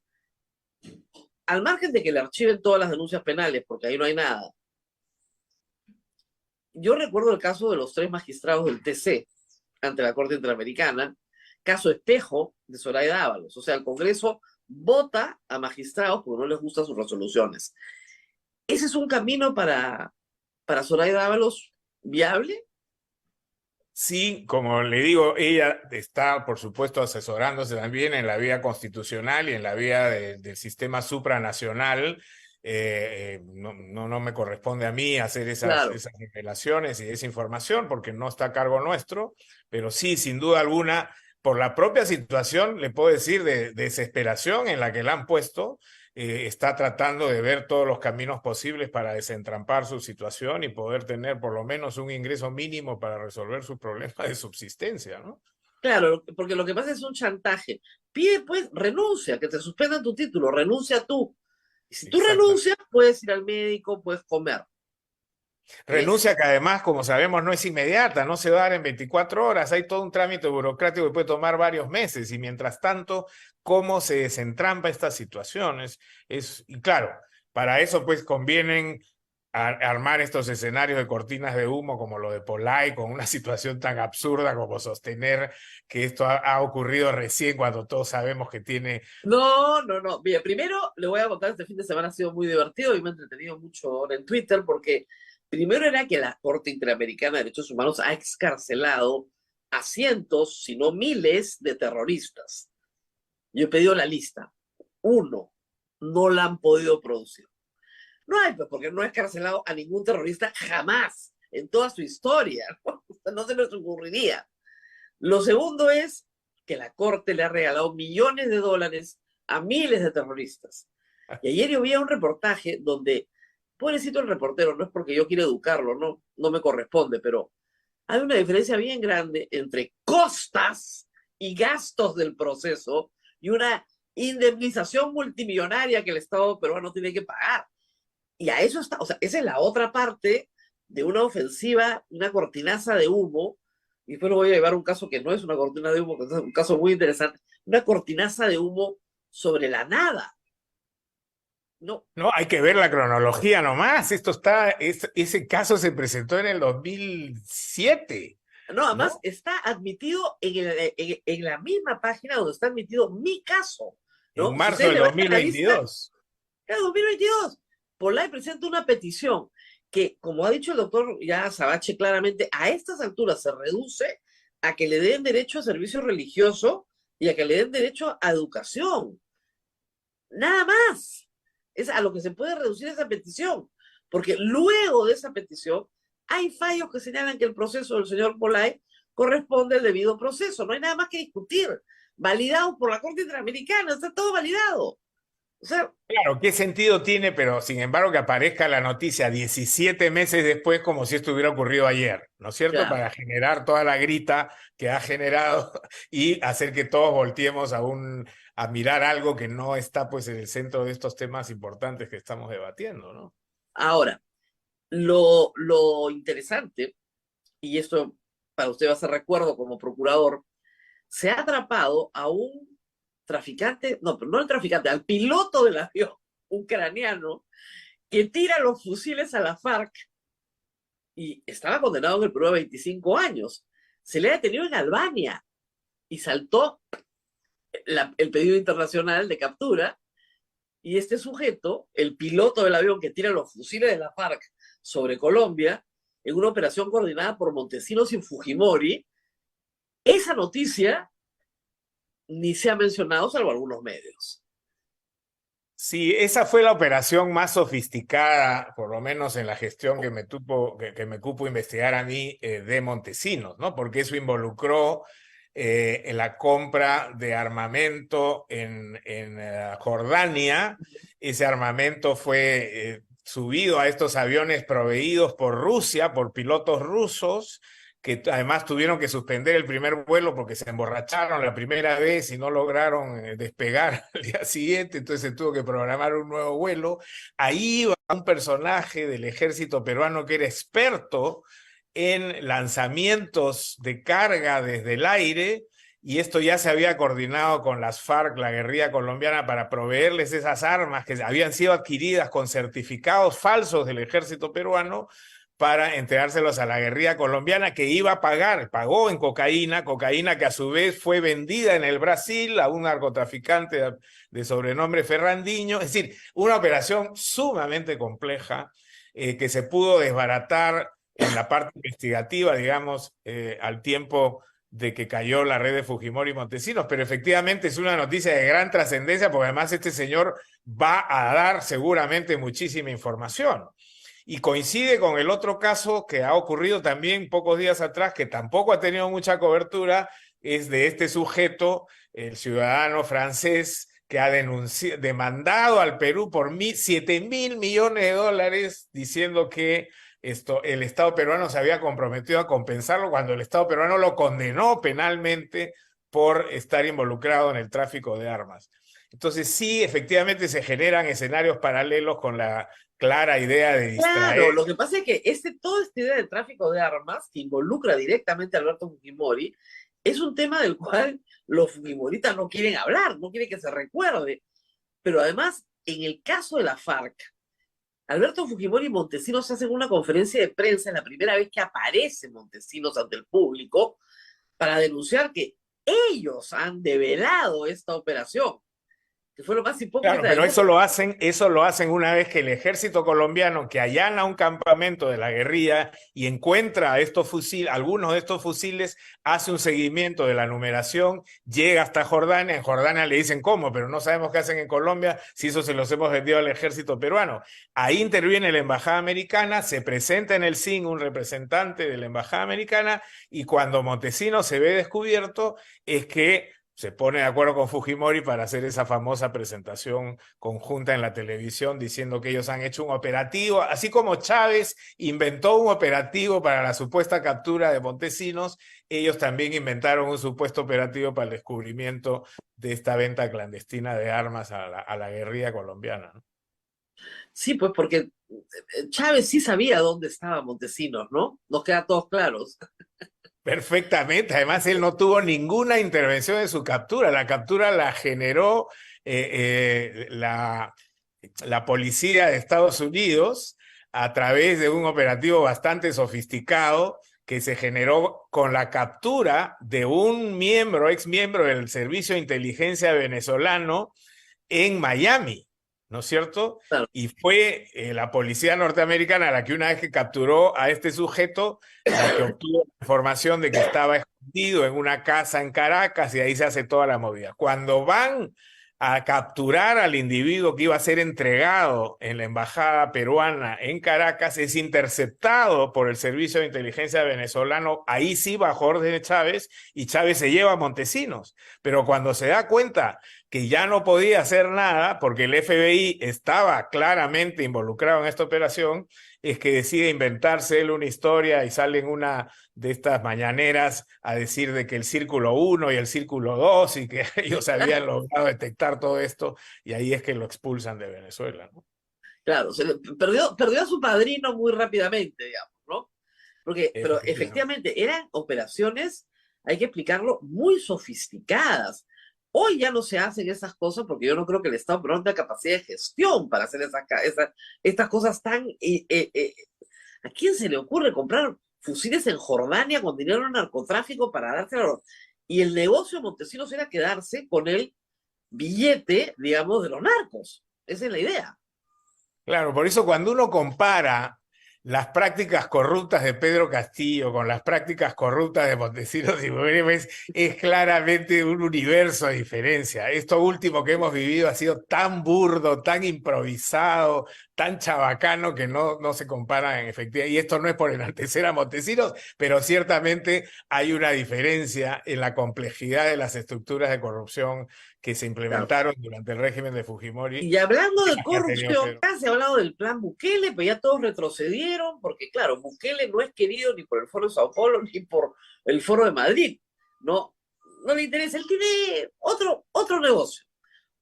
al margen de que le archiven todas las denuncias penales, porque ahí no hay nada, yo recuerdo el caso de los 3 magistrados del TC ante la Corte Interamericana, caso espejo de Zoraida Ábalos. O sea, el Congreso vota a magistrados porque no les gustan sus resoluciones. ¿Ese es un camino para Zoraida Ábalos viable? Sí, como le digo, ella está, por supuesto, asesorándose también en la vía constitucional y en la vía del sistema supranacional. No me corresponde a mí hacer esas revelaciones y esa información porque no está a cargo nuestro, pero sí, sin duda alguna, por la propia situación, le puedo decir, de desesperación en la que la han puesto, está tratando de ver todos los caminos posibles para desentrampar su situación y poder tener por lo menos un ingreso mínimo para resolver sus problemas de subsistencia, ¿no? Claro, porque lo que pasa es un chantaje. Pide, pues, renuncia, que te suspendan tu título, renuncia tú. Y si tú Exacto. renuncias, puedes ir al médico, puedes comer. Renuncia que además, como sabemos, no es inmediata, no se va a dar en 24 horas, hay todo un trámite burocrático que puede tomar varios meses y mientras tanto, ¿cómo se desentrampa estas situaciones? Y claro, para eso pues convienen armar estos escenarios de cortinas de humo como lo de Polay, con una situación tan absurda como sostener que esto ha ocurrido recién cuando todos sabemos que tiene... No, no, no. Mira, primero le voy a contar, este fin de semana ha sido muy divertido y me he entretenido mucho ahora en Twitter porque primero era que la Corte Interamericana de Derechos Humanos ha excarcelado a cientos, si no miles, de terroristas. Yo he pedido la lista. Uno, no la han podido producir. No hay, pues, porque no ha excarcelado a ningún terrorista jamás en toda su historia. No se les ocurriría. Lo segundo es que la Corte le ha regalado millones de dólares a miles de terroristas. Y ayer yo vi un reportaje donde, pobrecito el reportero, no es porque yo quiera educarlo, no me corresponde, pero hay una diferencia bien grande entre costas y gastos del proceso y una indemnización multimillonaria que el Estado peruano tiene que pagar. Y a eso está, o sea, esa es la otra parte de una ofensiva, una cortinaza de humo. Y después lo voy a llevar a un caso que no es una cortina de humo, que es un caso muy interesante, una cortinaza de humo sobre la nada. No, No, hay que ver la cronología nomás. Ese caso se presentó en el 2007, no, además ¿no? está admitido en la misma página donde está admitido mi caso, En ¿no? Si marzo ustedes del le van a la lista, 2022. era 2022. Polay presenta una petición que, como ha dicho el doctor ya Sabache claramente, a estas alturas se reduce a que le den derecho a servicio religioso y a que le den derecho a educación. Nada más. Es a lo que se puede reducir esa petición. Porque luego de esa petición hay fallos que señalan que el proceso del señor Polay corresponde al debido proceso. No hay nada más que discutir. Validado por la Corte Interamericana, está todo validado. O sea, Claro, ¿qué sentido tiene? Pero sin embargo que aparezca la noticia 17 meses después como si esto hubiera ocurrido ayer, ¿no es cierto? ya. Para generar toda la grita que ha generado y hacer que todos volteemos a mirar algo que no está pues en el centro de estos temas importantes que estamos debatiendo, ¿no? Ahora, lo interesante, y esto para usted va a ser recuerdo como procurador, se ha atrapado a un traficante, no, pero no el traficante, al piloto del avión ucraniano que tira los fusiles a la FARC y estaba condenado en el Perú a 25 años. Se le ha detenido en Albania y saltó el pedido internacional de captura y este sujeto, el piloto del avión que tira los fusiles de la FARC sobre Colombia, en una operación coordinada por Montesinos y Fujimori, esa noticia ni se ha mencionado salvo algunos medios. Sí, esa fue la operación más sofisticada, por lo menos en la gestión que me cupo investigar a mí de Montesinos, ¿no? Porque eso involucró en la compra de armamento en Jordania. Ese armamento fue subido a estos aviones proveídos por Rusia, por pilotos rusos, que además tuvieron que suspender el primer vuelo porque se emborracharon la primera vez y no lograron despegar al día siguiente, entonces se tuvo que programar un nuevo vuelo. Ahí iba un personaje del ejército peruano que era experto en lanzamientos de carga desde el aire, y esto ya se había coordinado con las FARC, la guerrilla colombiana, para proveerles esas armas que habían sido adquiridas con certificados falsos del ejército peruano, para entregárselos a la guerrilla colombiana que iba a pagar, pagó en cocaína que a su vez fue vendida en el Brasil a un narcotraficante de sobrenombre Ferrandiño. Es decir, una operación sumamente compleja que se pudo desbaratar en la parte investigativa, digamos, al tiempo de que cayó la red de Fujimori y Montesinos, pero efectivamente es una noticia de gran trascendencia porque además este señor va a dar seguramente muchísima información. Y coincide con el otro caso que ha ocurrido también pocos días atrás, que tampoco ha tenido mucha cobertura, es de este sujeto, el ciudadano francés, que ha demandado al Perú por 7.000 millones de dólares, diciendo que el Estado peruano se había comprometido a compensarlo cuando el Estado peruano lo condenó penalmente por estar involucrado en el tráfico de armas. Entonces sí, efectivamente se generan escenarios paralelos con la clara idea de Claro, distraer. lo que pasa es que toda esta idea del tráfico de armas, que involucra directamente a Alberto Fujimori, es un tema del cual los fujimoristas no quieren hablar, no quieren que se recuerde. Pero además, en el caso de la FARC, Alberto Fujimori y Montesinos hacen una conferencia de prensa, es la primera vez que aparece Montesinos ante el público, para denunciar que ellos han develado esta operación, que fue lo más Claro, hipócrita del pero mundo. eso lo hacen una vez que el ejército colombiano, que allana un campamento de la guerrilla y encuentra a estos fusiles, algunos de estos fusiles, hace un seguimiento de la numeración, llega hasta Jordania, en Jordania le dicen cómo, pero no sabemos qué hacen en Colombia, si eso se los hemos vendido al ejército peruano. Ahí interviene la embajada americana, se presenta en el CIN un representante de la embajada americana, y cuando Montesinos se ve descubierto, es que se pone de acuerdo con Fujimori para hacer esa famosa presentación conjunta en la televisión diciendo que ellos han hecho un operativo, así como Chávez inventó un operativo para la supuesta captura de Montesinos, ellos también inventaron un supuesto operativo para el descubrimiento de esta venta clandestina de armas a la guerrilla colombiana, ¿no? Sí, pues porque Chávez sí sabía dónde estaba Montesinos, ¿no? Nos queda a todos claros. Perfectamente, además él no tuvo ninguna intervención en su captura, la captura la generó la policía de Estados Unidos a través de un operativo bastante sofisticado que se generó con la captura de un ex miembro del Servicio de Inteligencia venezolano en Miami, ¿no es cierto? Claro. Y fue la policía norteamericana la que, una vez que capturó a este sujeto, la que obtuvo la información de que estaba escondido en una casa en Caracas, y ahí se hace toda la movida. Cuando van a capturar al individuo que iba a ser entregado en la embajada peruana en Caracas, es interceptado por el Servicio de Inteligencia venezolano, ahí sí bajo orden de Chávez, y Chávez se lleva a Montesinos. Pero cuando se da cuenta que ya no podía hacer nada porque el FBI estaba claramente involucrado en esta operación, es que decide inventarse él una historia y sale en una de estas mañaneras a decir de que el Círculo 1 y el Círculo 2 y que ellos habían logrado detectar todo esto, y ahí es que lo expulsan de Venezuela, ¿no? Claro, perdió a su padrino muy rápidamente, digamos, ¿no? Pero efectivamente eran operaciones, hay que explicarlo, muy sofisticadas. Hoy ya no se hacen esas cosas porque yo no creo que el Estado peruano tenga capacidad de gestión para hacer estas cosas tan... ¿A quién se le ocurre comprar fusiles en Jordania con dinero en narcotráfico para dárselo? Y el negocio de Montesinos era quedarse con el billete, digamos, de los narcos. Esa es la idea. Claro, por eso cuando uno compara las prácticas corruptas de Pedro Castillo con las prácticas corruptas de Montesinos y Menem, es claramente un universo de diferencia. Esto último que hemos vivido ha sido tan burdo, tan improvisado, tan chabacano, que no se compara en efectividad. Y esto no es por enaltecer a Montesinos, pero ciertamente hay una diferencia en la complejidad de las estructuras de corrupción que se implementaron durante el régimen de Fujimori. Y hablando de corrupción, ya se ha hablado del plan Bukele, pero ya todos retrocedieron, porque claro, Bukele no es querido ni por el Foro de Sao Paulo ni por el Foro de Madrid. No le interesa, él tiene otro negocio,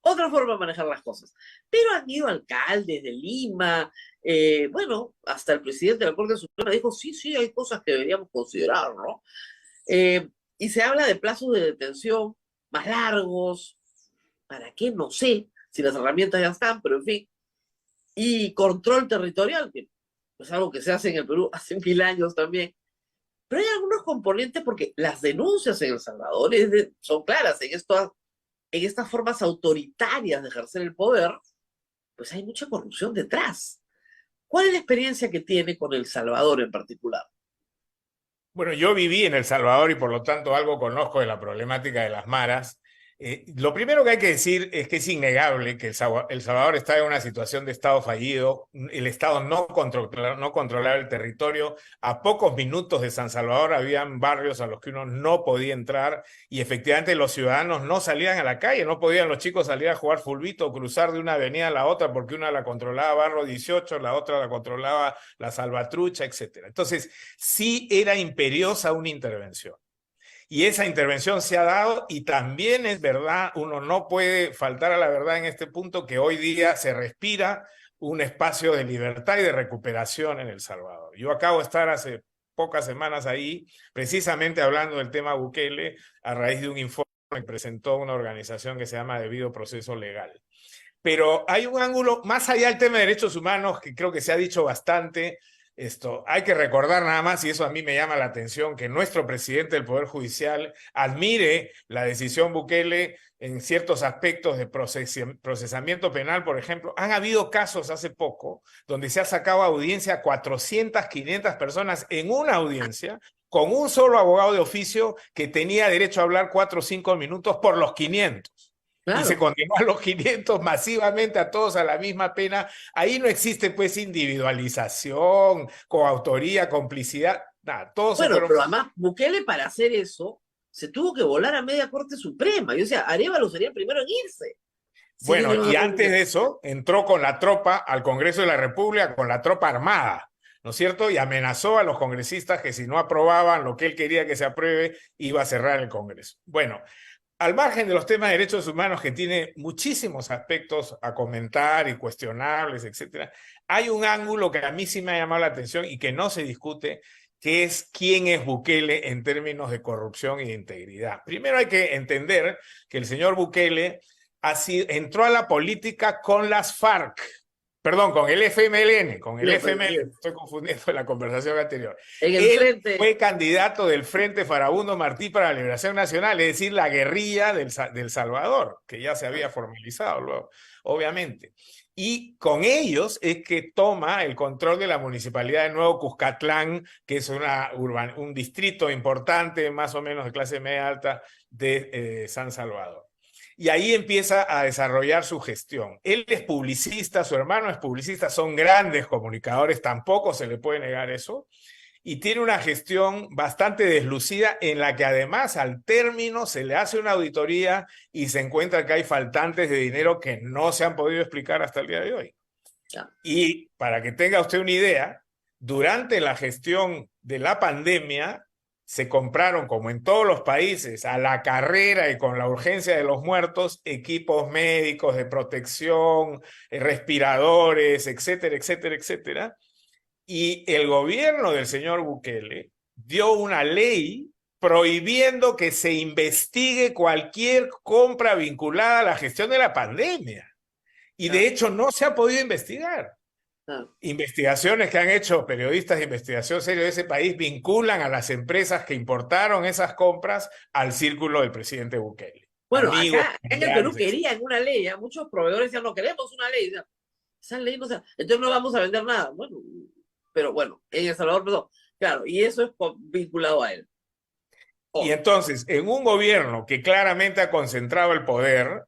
otra forma de manejar las cosas. Pero han ido alcaldes de Lima, bueno, hasta el presidente de la Corte Suprema dijo, sí, hay cosas que deberíamos considerar, ¿no? Y se habla de plazos de detención más largos. ¿Para qué? No sé si las herramientas ya están, pero en fin. Y control territorial, que es algo que se hace en el Perú hace 1000 años también. Pero hay algunos componentes porque las denuncias en El Salvador son claras. En estas formas autoritarias de ejercer el poder, pues hay mucha corrupción detrás. ¿Cuál es la experiencia que tiene con El Salvador en particular? Bueno, yo viví en El Salvador y por lo tanto algo conozco de la problemática de las maras. Lo primero que hay que decir es que es innegable que El Salvador está en una situación de Estado fallido. El Estado no controlaba el territorio. A pocos minutos de San Salvador habían barrios a los que uno no podía entrar, y efectivamente los ciudadanos no salían a la calle, no podían los chicos salir a jugar fulbito o cruzar de una avenida a la otra porque una la controlaba Barrio 18, la otra la controlaba la Salvatrucha, etc. Entonces sí era imperiosa una intervención. Y esa intervención se ha dado, y también es verdad, uno no puede faltar a la verdad en este punto, que hoy día se respira un espacio de libertad y de recuperación en El Salvador. Yo acabo de estar hace pocas semanas ahí, precisamente hablando del tema Bukele, a raíz de un informe que presentó una organización que se llama Debido Proceso Legal. Pero hay un ángulo, más allá del tema de derechos humanos, que creo que se ha dicho bastante. Hay que recordar nada más, y eso a mí me llama la atención, que nuestro presidente del Poder Judicial admire la decisión Bukele en ciertos aspectos de procesamiento penal. Por ejemplo, han habido casos hace poco donde se ha sacado a audiencia a 400, 500 personas en una audiencia, con un solo abogado de oficio que tenía derecho a hablar 4 o 5 minutos por los 500. Claro. Y se condenó a los 500 masivamente, a todos a la misma pena. Ahí no existe pues individualización, coautoría, complicidad, nada. Todos Bueno, fueron... pero además Bukele, para hacer eso se tuvo que volar a media Corte Suprema. Yo, o sea, Arévalo sería el primero en irse. Bueno, y antes de eso entró con la tropa al Congreso de la República, con la tropa armada, ¿no es cierto? Y amenazó a los congresistas que si no aprobaban lo que él quería que se apruebe, iba a cerrar el Congreso. Bueno, al margen de los temas de derechos humanos, que tiene muchísimos aspectos a comentar y cuestionables, etcétera, hay un ángulo que a mí sí me ha llamado la atención y que no se discute, que es quién es Bukele en términos de corrupción y de integridad. Primero hay que entender que el señor Bukele entró a la política con las FARC, perdón, con el FMLN, estoy confundiendo la conversación anterior. Él fue candidato del Frente Farabundo Martí para la Liberación Nacional, es decir, la guerrilla del Salvador, que ya se había formalizado luego, obviamente. Y con ellos es que toma el control de la municipalidad de Nuevo Cuscatlán, que es un distrito importante, más o menos de clase media alta, de San Salvador. Y ahí empieza a desarrollar su gestión. Él es publicista, su hermano es publicista, son grandes comunicadores, tampoco se le puede negar eso, y tiene una gestión bastante deslucida en la que además al término se le hace una auditoría y se encuentra que hay faltantes de dinero que no se han podido explicar hasta el día de hoy. Y para que tenga usted una idea, durante la gestión de la pandemia, se compraron, como en todos los países, a la carrera y con la urgencia de los muertos, equipos médicos de protección, respiradores, etcétera, etcétera, etcétera. Y el gobierno del señor Bukele dio una ley prohibiendo que se investigue cualquier compra vinculada a la gestión de la pandemia. Y de hecho no se ha podido investigar. Investigaciones que han hecho periodistas de investigación seria de ese país vinculan a las empresas que importaron esas compras al círculo del presidente Bukele. Bueno, acá en el Perú querían una ley, muchos proveedores decían, no queremos una ley, esa ley no, entonces no vamos a vender nada. Bueno, pero bueno, en El Salvador, perdón, claro, y eso es vinculado a él. Y entonces, en un gobierno que claramente ha concentrado el poder,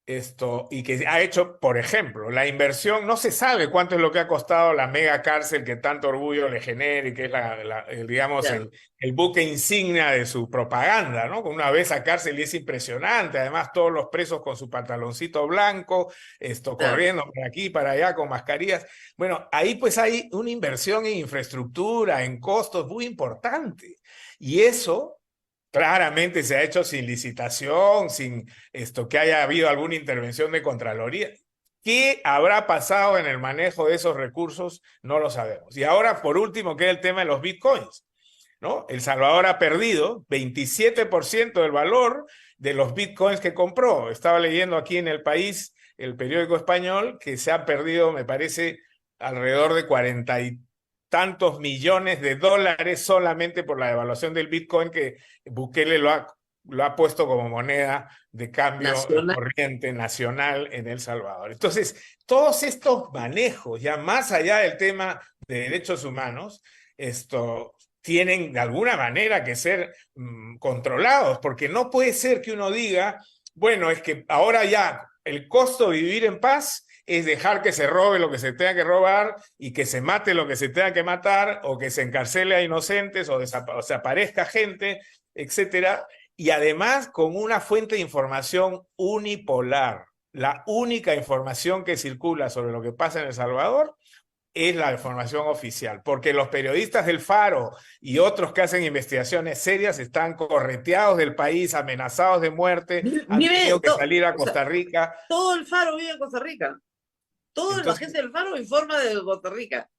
y que ha hecho, por ejemplo, la inversión, no se sabe cuánto es lo que ha costado la mega cárcel que tanto orgullo le genera y que es digamos, el buque insignia de su propaganda, ¿no? Con una vez a cárcel y es impresionante, además todos los presos con su pantaloncito blanco, corriendo por aquí y para allá con mascarillas. Bueno, ahí pues hay una inversión en infraestructura, en costos muy importante, y eso claramente se ha hecho sin licitación, sin que haya habido alguna intervención de Contraloría. ¿Qué habrá pasado en el manejo de esos recursos? No lo sabemos. Y ahora, por último, queda el tema de los bitcoins, ¿no? El Salvador ha perdido 27% del valor de los bitcoins que compró. Estaba leyendo aquí en El País, el periódico español, que se ha perdido, me parece, alrededor de 40 y tantos millones de dólares solamente por la devaluación del Bitcoin, que Bukele lo ha puesto como moneda de cambio corriente nacional en El Salvador. Entonces, todos estos manejos, ya más allá del tema de derechos humanos, tienen de alguna manera que ser controlados, porque no puede ser que uno diga, bueno, es que ahora ya el costo de vivir en paz es dejar que se robe lo que se tenga que robar y que se mate lo que se tenga que matar, o que se encarcele a inocentes o desaparezca gente, etcétera, y además con una fuente de información unipolar. La única información que circula sobre lo que pasa en El Salvador es la información oficial, porque los periodistas del Faro y otros que hacen investigaciones serias están correteados del país, amenazados de muerte, han tenido que salir a Costa Rica. Todo el Faro vive en Costa Rica. Toda la gente del Faro informa de Costa Rica.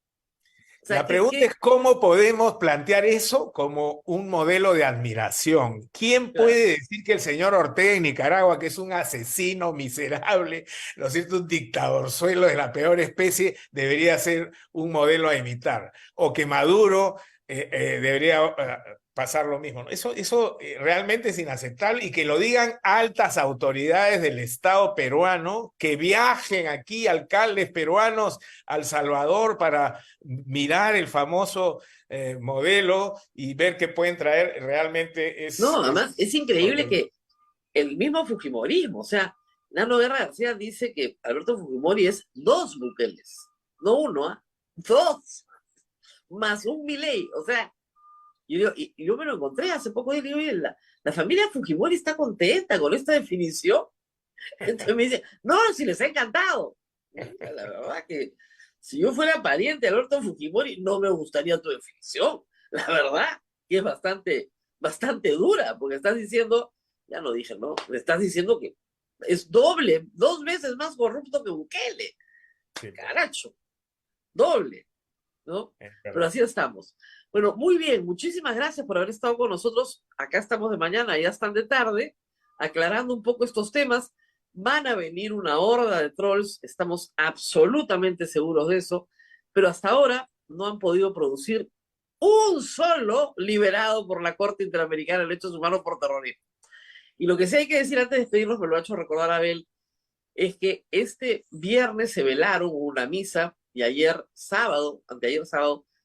O sea, la pregunta es cómo podemos plantear eso como un modelo de admiración. ¿Quién puede decir que el señor Ortega en Nicaragua, que es un asesino miserable, ¿no es cierto?, un dictadorzuelo de la peor especie, debería ser un modelo a imitar? O que Maduro debería pasar lo mismo. Eso realmente es inaceptable, y que lo digan altas autoridades del Estado peruano, que viajen aquí alcaldes peruanos a El Salvador para mirar el famoso modelo y ver qué pueden traer, realmente es... No, además es increíble que el mismo Fujimorismo, o sea, Nano Guerra García dice que Alberto Fujimori es 2 Bukeles, no 1, 2, más un Milei, o sea, yo me lo encontré hace poco y digo, la familia Fujimori está contenta con esta definición. Entonces me dice, no, si les ha encantado. La verdad que si yo fuera pariente de Alberto Fujimori, no me gustaría tu definición. La verdad que es bastante dura, porque estás diciendo, ya lo dije, ¿no? Le estás diciendo que es 2 veces más corrupto que Bukele. Sí. Caracho, doble, ¿no? Pero así estamos. Bueno, muy bien, muchísimas gracias por haber estado con nosotros. Acá estamos de mañana, ya están de tarde, aclarando un poco estos temas. Van a venir una horda de trolls, estamos absolutamente seguros de eso, pero hasta ahora no han podido producir un solo liberado por la Corte Interamericana de Derechos Humanos por terrorismo. Y lo que sí hay que decir antes de despedirnos, me lo ha hecho recordar Abel, es que este viernes se velaron una misa y anteayer sábado,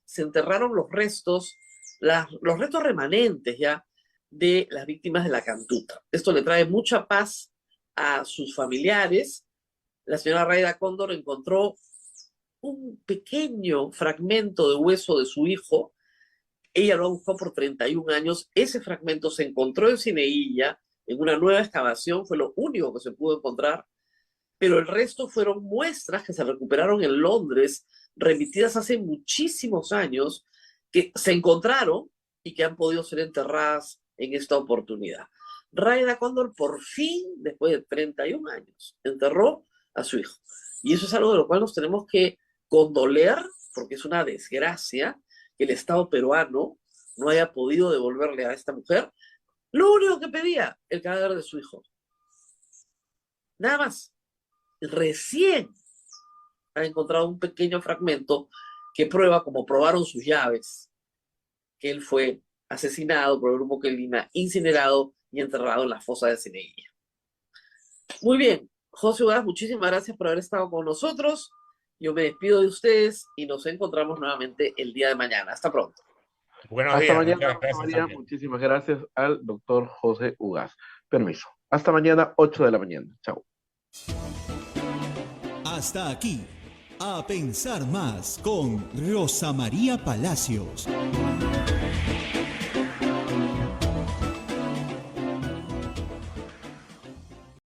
se enterraron los restos remanentes ya de las víctimas de la Cantuta. Esto le trae mucha paz a sus familiares. La señora Raida Cóndor encontró un pequeño fragmento de hueso de su hijo. Ella lo buscó por 31 años. Ese fragmento se encontró en Cineilla, en una nueva excavación, fue lo único que se pudo encontrar, pero el resto fueron muestras que se recuperaron en Londres, remitidas hace muchísimos años, que se encontraron y que han podido ser enterradas en esta oportunidad. Raida Cóndor por fin, después de 31 años, enterró a su hijo. Y eso es algo de lo cual nos tenemos que condoler, porque es una desgracia que el Estado peruano no haya podido devolverle a esta mujer lo único que pedía, el cadáver de su hijo. Nada más. Recién ha encontrado un pequeño fragmento que prueba, como probaron sus llaves, que él fue asesinado por el grupo Quelina, incinerado y enterrado en la fosa de Cineilla. Muy bien, José Ugaz, muchísimas gracias por haber estado con nosotros. Yo me despido de ustedes y nos encontramos nuevamente el día de mañana. Hasta pronto. Buenos hasta días. Mañana, María. Muchísimas gracias al doctor José Ugaz. Permiso. Hasta mañana, 8 de la mañana. Chao. Hasta aquí, A Pensar Más con Rosa María Palacios.